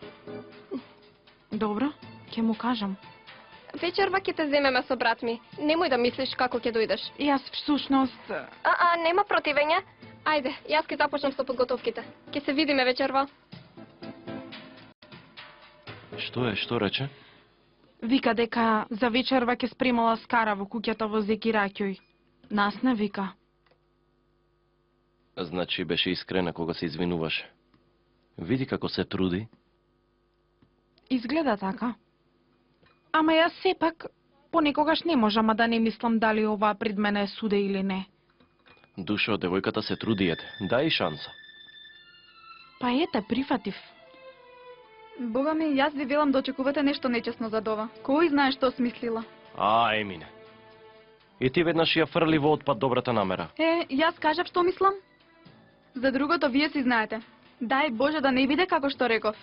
C: Добро, ќе му кажам.
E: Вечерва ќе те земеме со брат ми. Немој да мислиш како ќе дојдеш.
C: Јас всушност...
E: Нема противење. Ајде, јас ќе започнам со подготовките. Ќе се видиме вечерва.
A: Што рече?
C: Вика дека за вечерва ќе спремала скара во куќата во Зекираќој. Нас не вика.
A: Значи беше искрена кога се извинуваше. Види како се труди.
C: Изгледа така. Ама јас сепак понекогаш не можам да не мислам дали ова пред мене е суде или не.
A: Душо, девојката се труди, ете. Дај шанса.
C: Па ете, прифатив.
I: Бога ми, јас ви велам да очекувате нешто нечесно за ова. Кој знае што смислила?
A: Емине. И ти веднаш ја фрли во отпад добрата намера.
I: Јас кажав што мислам. За другото вие си знаете. Дај Боже да не биде како што реков.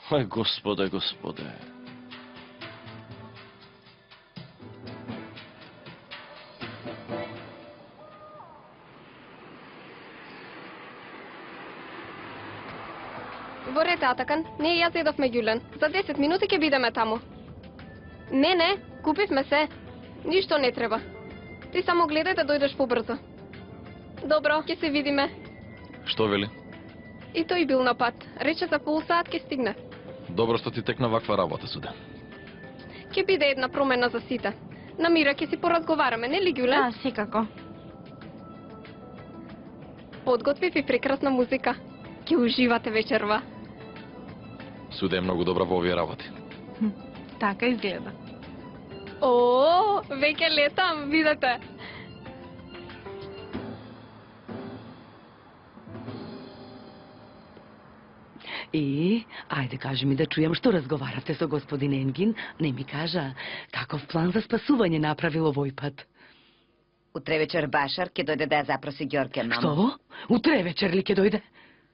A: Господе.
E: Во ред, Атакан, ние јас едовме Ѓулен. За 10 минути ќе бидеме таму. Не, купивме се. Ништо не треба. Ти само гледај да дојдеш побрзо. Добро, ќе се видиме.
H: Што вели?
E: И тој бил на пат. Рече за полсаат ќе стигне.
H: Добро што ти текна ваква работа, суде.
E: Ќе биде една промена за сите. На мира ќе си поразговараме, нели, Ѓулен?
C: Да, секако.
E: Подготвив и прекрасна музика. Ќе уживате вечерва.
H: Суде е многу добра во овие работи.
C: Така изгледа.
E: Веќе летам, видете.
D: Ајде кажи ми да чујам што разговаравте со господин Енгин. Не ми кажа каков план за спасување направил овој пат.
F: Утре вечер Башар ќе дојде да ја запроси Ѓорке, мамо.
D: Што? Утре вечер ли ќе дојде?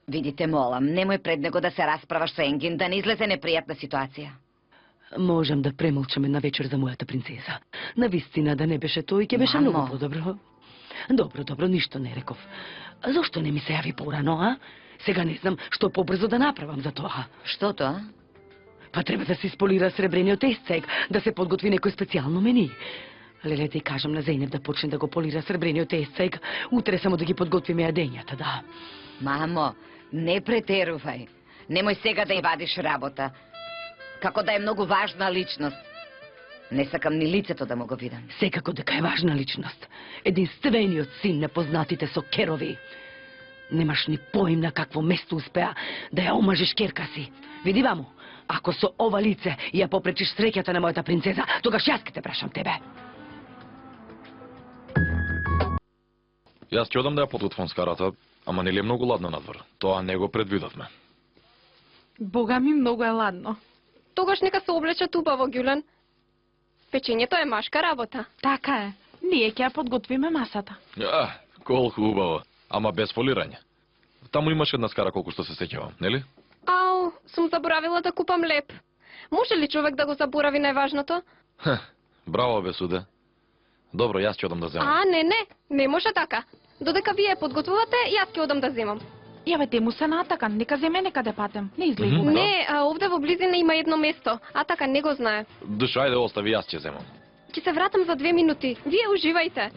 F: Видите, молам, немој пред него да се расправаш со Енгин, да не излезе непријатна ситуација.
D: Можам да премолчам една вечер за мојата принцеза. Навистина да не беше тој, ќе беше
F: Мамо.
D: многу подобро. Добро, ништо не реков. Зошто не ми се јави порано, а? Сега не знам што побрзо да направам за тоа.
F: Што тоа?
D: Па треба да се исполира сребрениот есцег, да се подготви некој специјално мени. Леле, да ја кажам на Зејнев да почне да го полира сребрениот есцег, утре само да ги подготвиме јадењата, да.
F: Мамо, не претерувај. Немој сега да ја вадиш работа. Како да е многу важна личност. Не сакам ни лицето да му го видам.
D: Секако дека е важна личност. Единствениот син на познатите со керови. Немаш ни поим на какво место успеа да ја омажиш керка си. Види ваму, ако со ова лице ја попречиш среќата на мојата принцеза, тогаш јас ке те прашам тебе.
H: Јас ќе одам да ја подготвам скарата, ама нели е многу ладно надвор. Тоа не го предвидовме.
C: Бога ми, многу е ладно.
E: Тогаш нека се облечат убаво, Ѓулен. Печењето е машка работа.
C: Така е. Ние ќе ја подготвиме масата.
H: Колку убаво. Ама без фолирање. Таму имаш една скара колку што се сеќавам, нели?
E: Ау, сум заборавила да купам леп. Може ли човек да го заборави најважното?
H: Браво, бе, суде. Добро, јас ќе одам да земам.
E: Не може така. Додека вие подготвувате, јас ќе одам да земам.
C: Јавете му се на Атакан, нека земе некаде патем. Не излегува.
E: Не, овде во близина има едно место. Атакан не го знае.
H: Душа, ајде остави, јас ќе земам.
E: Ќе се вратам за 2 минути. Вие уживајте.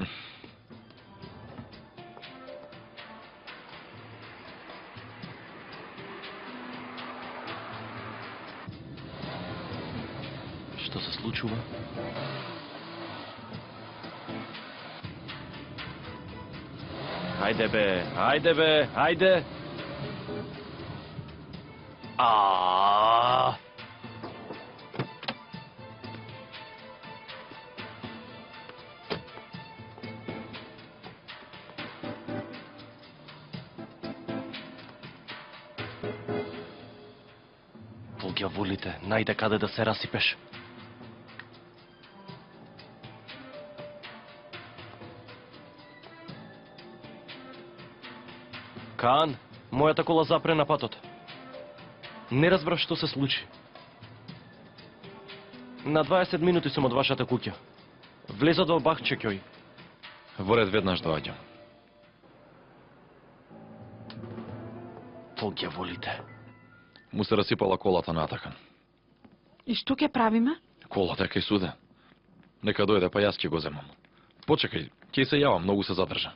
A: Што се случува? Ајде бе, ајде! Бог волите, најде каде да се расипеш. Каан, мојата кола запре на патот. Не разбрав што се случи. На 20 минути сум од вашата куќа. Влезот во Бахчекјој.
H: Во ред веднаш доаѓам.
A: Бог ја волите.
H: Му се расипала колата на Атакан.
C: И што ќе правиме?
H: Колата е кај суде. Нека дојде, па јас ќе го земам. Почекај, ќе се јавам, многу се задржа.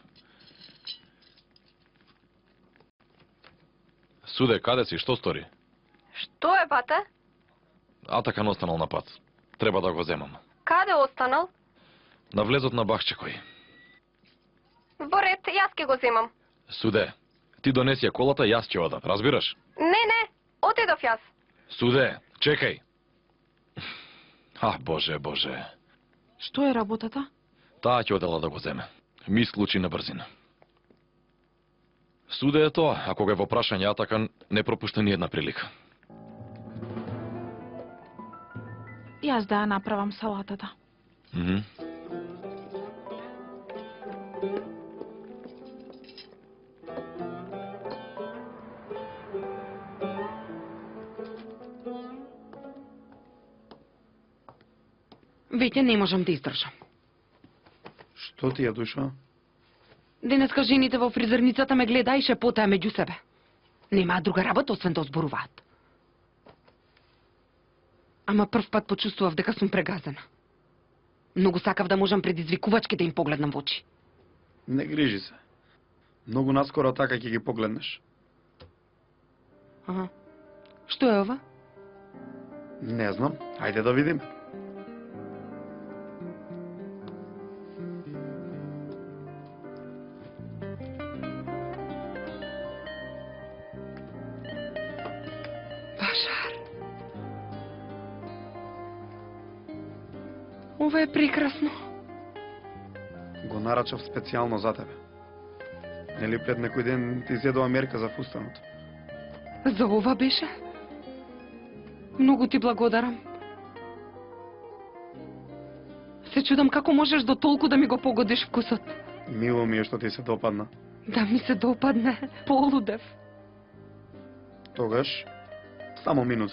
H: Суде, каде си, што стори?
E: Што е, бате?
H: Атакан останал на пат. Треба да го земам.
E: Каде останал?
H: На влезот на Бахчекој.
E: Во ред, јас ќе го земам.
H: Суде, ти донеси ја колата, јас ќе одам, разбираш?
E: Не, отидов јас.
H: Суде, чекај. Боже.
C: Што е работата?
H: Таа ќе одела да го земе. Ми склучи на брзина. Суде е тоа, ако го е во прашање Атакан, не пропушта ни една прилика.
C: Јас да ја направам салатата.
B: Веќе не можам да издржам.
K: Што ти е, душа?
B: Денеска жените во фризерницата ме гледа и шепотаа меѓу себе. Немаат друга работа, освен да зборуваат. Ама прв пат почувствував дека сум прегазена. Многу сакав да можам предизвикувачки да им погледнам во очи.
K: Не грижи се. Многу наскоро така ќе ги погледнеш.
B: Што е ова?
K: Не знам, ајде да видим.
B: Ова е прекрасно.
K: Го нарачав специјално за тебе. Нели пред некој ден ти изедова мерка за фустаното?
B: За ова беше? Многу ти благодарам. Се чудам како можеш до толку да ми го погодиш вкусот.
K: Мило ми е што ти се допадна.
B: Да ми се допадне, полудев.
K: Тогаш, само минут,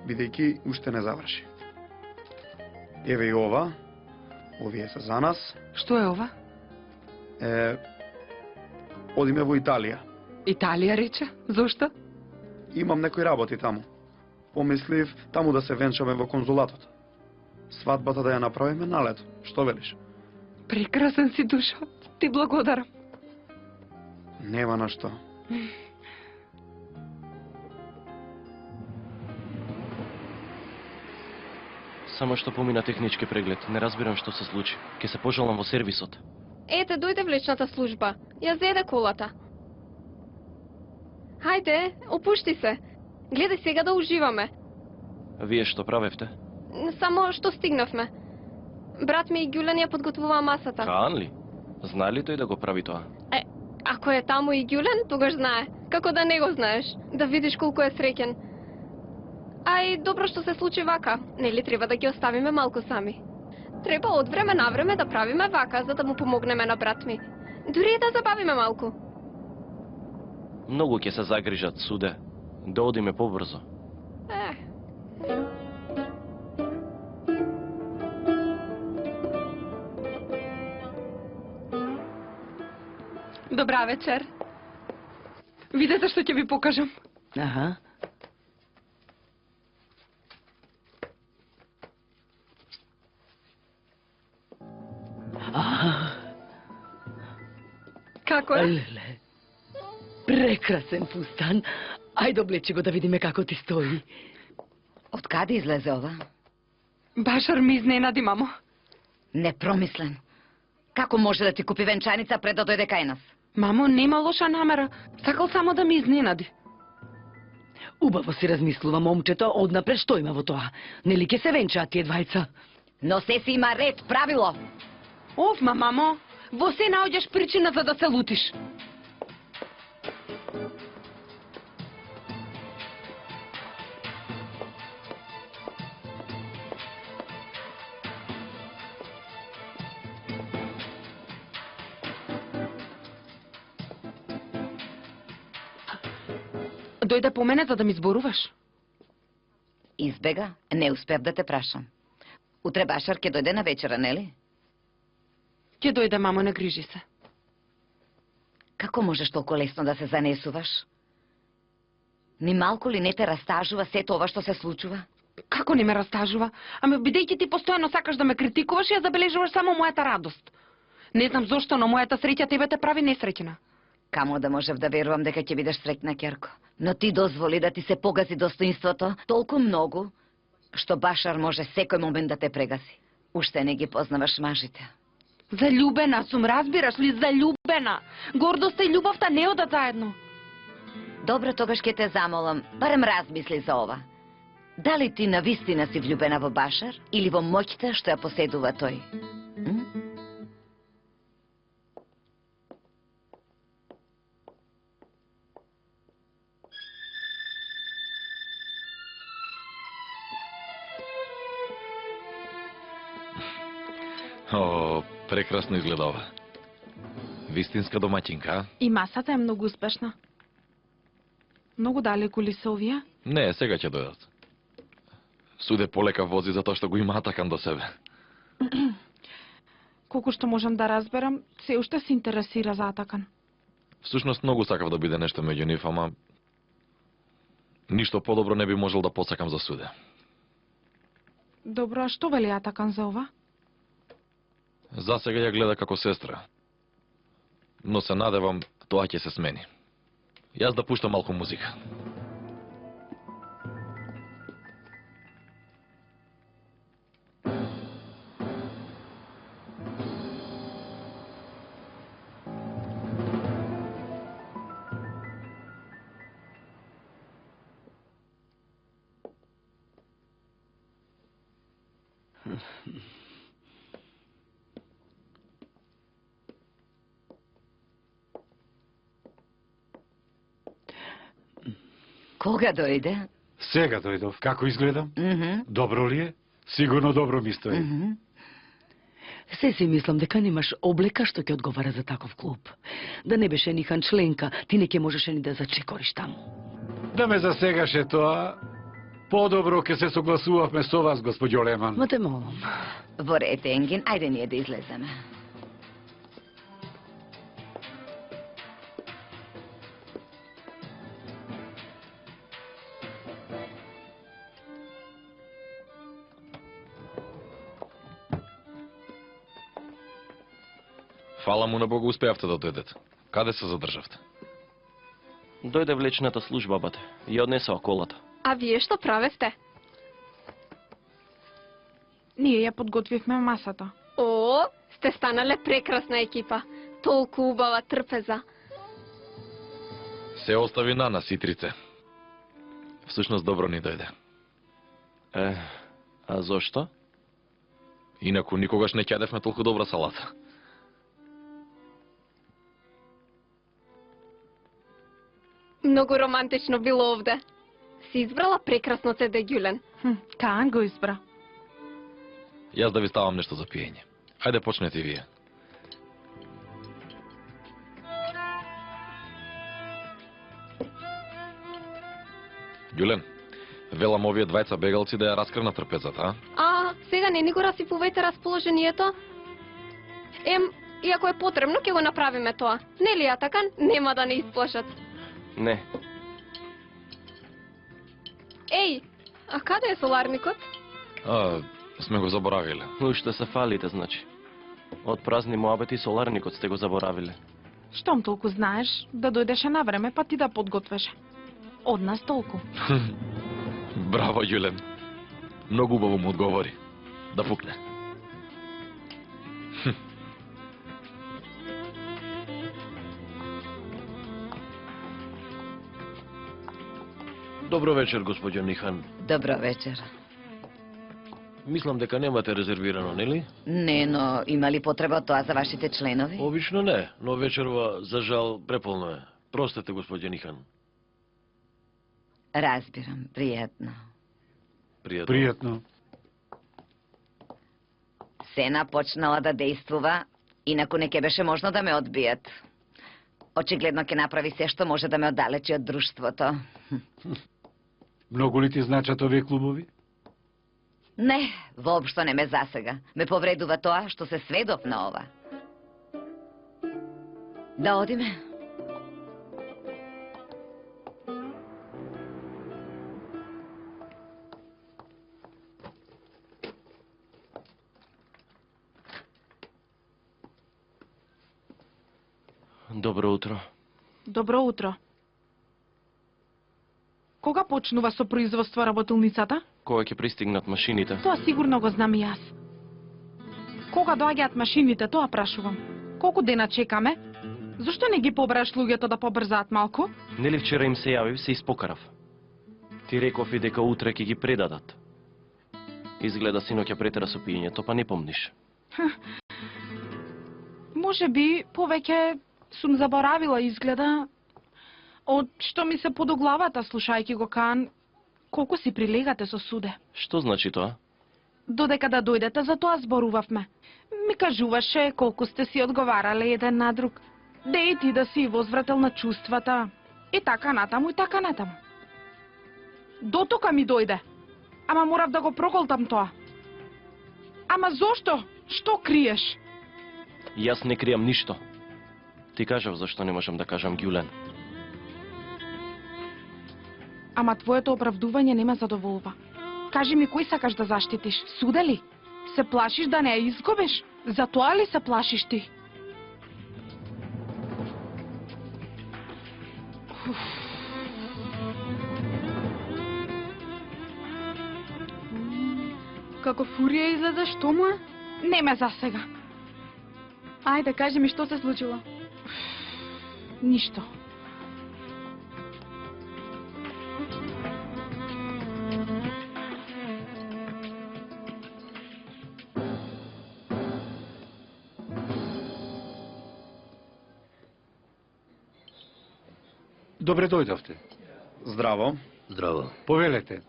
K: бидејќи уште не заврши. Еве и ова, овие се за нас.
B: Што е ова?
K: Одиме во Италија.
B: Италија рече? Зошто?
K: Имам некои работи таму. Помислив таму да се венчаме во конзулатот. Свадбата да ја направиме на лето. Што велиш?
B: Прекрасен си, Душо. Ти благодарам.
K: Нема на што.
A: Само што помина технички преглед. Не разбирам што се случи. Ке се пожалам во сервисот.
E: Ете, дојде влечната служба. Ја зеде колата. Хајде, опушти се. Гледај сега да уживаме.
A: Вие што правевте?
E: Само што стигнавме. Брат ми и Ѓулен ја подготвува масата.
A: Каан ли? Знае ли тој да го прави тоа?
E: Ако е таму и Ѓулен, тогаш знае. Како да не го знаеш? Да видиш колку е среќен. А и добро што се случи вака. Нели треба да ги оставиме малку сами. Треба од време на време да правиме вака, за да му помогнеме на брат ми. Дури и да забавиме малку.
A: Многу ќе се загрижат, суде. Да одиме побрзо.
B: Добра вечер. Видете што ќе ви покажам.
D: Аха.
B: Како е?
D: Леле. Прекрасен фустан. Ајде облечи го да видиме како ти стои.
F: Од каде излезе ова?
B: Башар ми изненади, мамо.
F: Непромислен. Како може да ти купи венчаница пред да дојде кај нас?
B: Мамо, нема лоша намера. Сакал само да ми изненади.
D: Убаво си размислува момчето, однапред што има во тоа. Нели ќе се венчаат тие двајца?
F: Но се си има ред, правило.
B: Офма, мамо, во се наоѓаш причина за да се лутиш. Дојде по мене за да ми зборуваш.
F: Избега, не успев да те прашам. Утре Башар ќе дојде на вечера, нели?
B: Ќе дојде, мамо, не грижи се.
F: Како можеш толку лесно да се занесуваш? Ни малку ли не те растажува сето ова што се случува?
B: Како не ме растажува? Ами бидејќи ти постојано сакаш да ме критикуваш, ја забележуваш само мојата радост. Не знам зошто, но мојата среќа тебе те прави несреќена.
F: Камо да можев да верувам дека ќе бидеш среќна, ќерко. Но ти дозволи да ти се погази достоинството толку многу, што Башар може секој момент да те прегази. Уште не ги познаваш мажите.
B: Заљубена сум, разбираш ли? Заљубена. Гордоста и љубовта не одат заедно.
F: Добро, тогаш ќе те замолам, барем размисли за ова. Дали ти навистина си влюбена во Башар или во моќта што ја поседува тој?
H: О, прекрасно изгледа ова. Вистинска домаќинка,
C: И масата е многу успешна. Многу далеку ли се овие?
H: Не, сега ќе дојдат. Суде полека вози затоа што го има Атакан до себе.
C: Колку што можам да разберам, се уште се интересира за Атакан.
H: Всушност многу сакав да биде нешто меѓу нив, ама ништо подобро не би можел да посакам за Суде.
C: Добро, а што вели Атакан за ова?
H: За сега ја гледа како сестра. Но се надевам тоа ќе се смени. Јас да пуштам малку музика.
F: Кога дојде?
G: Сега дојдов. Како изгледам? Добро ли е? Сигурно добро ми стои.
D: Се си мислам дека немаш облека што ќе одговара за таков клуб. Да не беше Нихан членка, ти не ќе можеше ни да зачекориш таму.
G: Да ме засегаше тоа, подобро ќе се согласувавме со вас, господјо Леман.
D: Ма те молам.
F: Во ред, Енгин, ајде ние да излеземе.
H: Фала му на Богу успеавте да дојдете. Каде се задржавте?
A: Дојде влечната служба, бате. Ја однесоа колата.
E: А вие што правевте?
C: Ние ја подготвивме масата.
E: О, сте станале прекрасна екипа. Толку убава трпеза.
H: Се остави на нас, Итрице. Всушност добро ни дојде.
A: А зошто?
H: Инаку никогаш не ќадевме толку добра салата.
E: Многу романтично било овде. Си избрала прекрасно цеде, Ѓулен.
C: Каан го избра.
H: Јас да ви ставам нешто за пиење. Хајде почнете и вие. Ѓулен, велам овие двајца бегалци да ја раскрнат трпезата, а?
E: Сега не ни го расипувајте расположението. И ако е потребно, ќе го направиме тоа. Нели ја така? Нема да не исплашат.
A: Не.
E: Еј, а каде е соларникот?
H: Сме го заборавиле.
A: Уште се фалите, значи. Од празни моабети соларникот сте го заборавиле.
C: Штом толку знаеш, да дојдеше на време, па ти да подготвеше. Од нас толку.
H: Браво, Ѓулен. Многу убаво му одговори. Да пукне.
L: Добро вечер, господјо Нихан.
F: Добро вечер.
L: Мислам дека немате резервирано, нели?
F: Не, но има ли потреба од тоа за вашите членови?
L: Обично не, но вечерва, за жал, преполно е. Простете, господјо Нихан.
F: Разбирам, пријатно.
G: Пријатно.
F: Сена почнала да действува, инаку не ќе беше можно да ме одбијат. Очигледно ќе направи се што може да ме оддалечи од друштвото.
G: Многу ли ти значат овие клубови?
F: Не, воопшто не ме засега. Ме повредува тоа што се сведов на ова. Да одиме?
A: Добро утро.
C: Добро утро. Кога почнува со производство работилницата?
A: Кога ќе пристигнат машините?
C: Тоа сигурно го знам и јас. Кога доаѓаат машините, тоа прашувам. Колку дена чекаме? Зошто не ги побраш луѓето да побрзаат малку?
A: Нели вчера им се јавив, се испокарав. Ти рекови дека утре ќе ги предадат. Изгледа синоќа претера со пиењето, па не помниш.
C: Може би повеќе сум заборавила, изгледа. Од што ми се подо главата, слушајќи го Каан, колку си прилегате со суде.
A: Што значи тоа?
C: Додека да дојдете, за тоа зборувавме. Ми кажуваше колку сте си одговарале еден на друг. Деј ти да си возвратил на чувствата. И така натаму, и така натаму. До тука ми дојде. Ама морав да го проголтам тоа. Ама зошто? Што криеш?
A: Јас не кријам ништо. Ти кажав зашто не можам да кажам Ѓулен.
C: Ама твоето оправдување не ме задоволува. Кажи ми кој сакаш да заштитиш? Суде ли? Се плашиш да не ја изгубиш? За тоа ли се плашиш ти?
I: Како фурија излезе, што му е?
C: Не ме засега.
I: Ајде, кажи ми што се случило.
C: Ништо.
G: Добре дојдовте.
K: Здраво.
J: Здраво.
G: Повелете.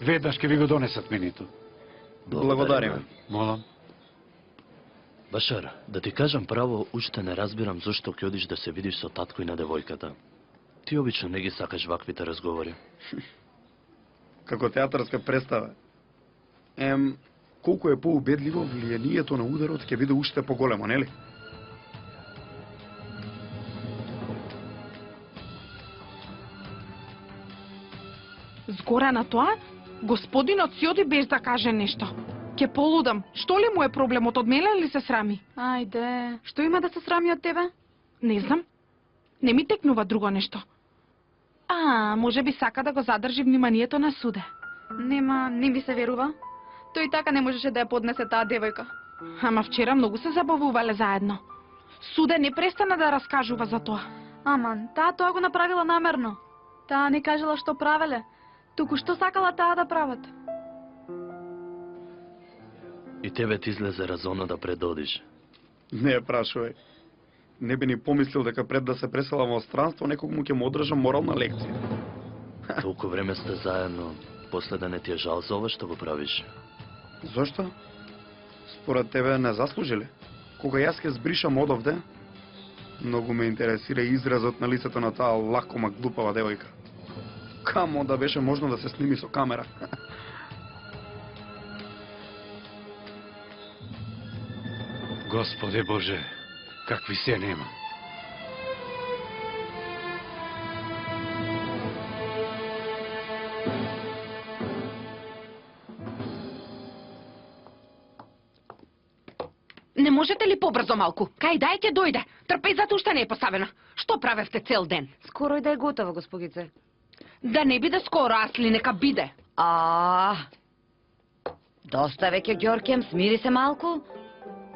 G: Веднаш ќе ви го донесат менито.
K: Благодариме.
G: Молам.
J: Башар, да ти кажам право, уште не разбирам зошто ќе одиш да се видиш со татко и на девојката. Ти обично не ги сакаш ваквите разговори.
K: Како театарска представа. Колку е поубедливо, влијанието на ударот ќе биде уште поголемо, нели?
C: Згоре на тоа, господинот си оди без да каже нешто. Ке полудам. Што ли му е проблемот? Од мене ли се срами?
I: Ајде, што има да се срами од тебе?
C: Не знам. Не ми текнува друго нешто. Може би сака да го задржи вниманието на суде.
I: Нема, не ми се верува. Тој така не можеше да ја поднесе таа девојка.
C: Ама вчера многу се забавувале заедно. Суде не престана да раскажува за тоа.
I: Аман, таа тоа го направила намерно. Таа не кажала што правеле. Туку што сакала таа да прават.
J: И тебе ти излезе разумно да предодиш.
K: Не ја прашувај. Не би ни помислил дека пред да се преселам во странство некој му ќе му одржам морална лекција.
J: Толку време сте заедно, после да не ти е жал за ова што го правиш.
K: Зошто? Според тебе не заслужили? Кога јас ќе збришам одовде, многу ме интересира изразот на лицето на таа лакома глупава девојка. Камо да беше можно да се сними со камера.
G: Господе Боже, какви се нема.
B: Не можете ли побрзо малку? Кај дајте дојде. Трпезата уште не е поставена. Што правевте цел ден?
F: Скоро и да е готово, госпогице.
B: Да не биде скоро, Асли, нека биде.
F: Доста веќе, Ѓоркем, смири се малку.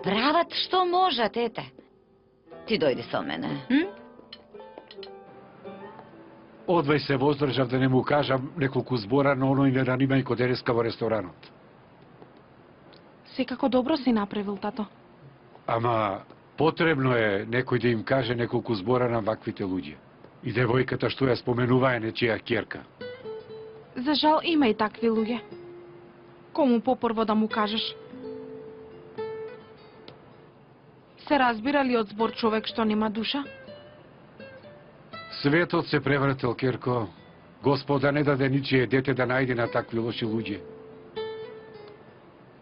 F: Прават што можат, ете. Ти дојди со мене.
G: Одвај се воздржав да не му кажам неколку збора на оној неранимајко денеска во ресторанот.
C: Секако добро си направил, тато.
G: Ама потребно е некој да им каже неколку збора на ваквите луѓе. И девојката што ја споменува е нечија ќерка.
C: За жал има и такви луѓе. Кому попрво да му кажеш? Се разбира ли од збор човек што нема душа?
G: Светот се превртел, ќерко. Господа не даде ничие дете да најде на такви лоши луѓе.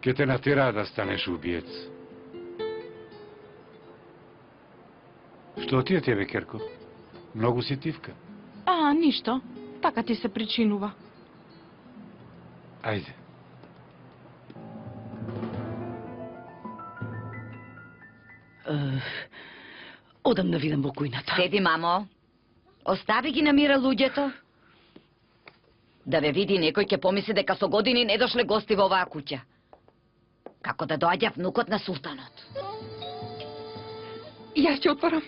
G: Ке те натера да станеш убиец. Што ти е тебе, ќерко? Многу си тивка.
C: Ништо. Така ти се причинува.
G: Ајде.
D: Одам да видам покојната.
F: Седи, мамо. Остави ги на мира луѓето. Да ве види некој ќе помисли дека со години не дошле гости во оваа куќа. Како да доаѓа внукот на султанот.
B: Јас ќе отворам.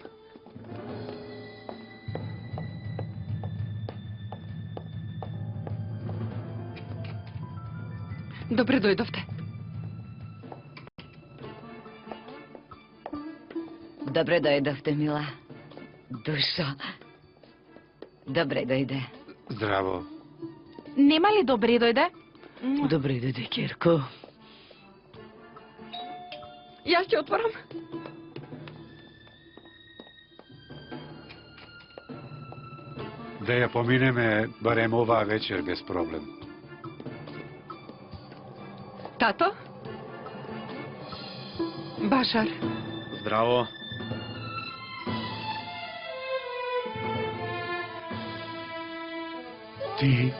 B: Добре дојдовте.
F: Добре дојдовте, мила. Душо. Добре дојде.
G: Здраво.
C: Нема ли добре дојде?
D: Добре дојде, ќерко.
B: Јас ќе отворам.
G: Да ја поминеме барем оваа вечер без проблем.
B: Тато? Башар.
K: Здраво.
G: Ти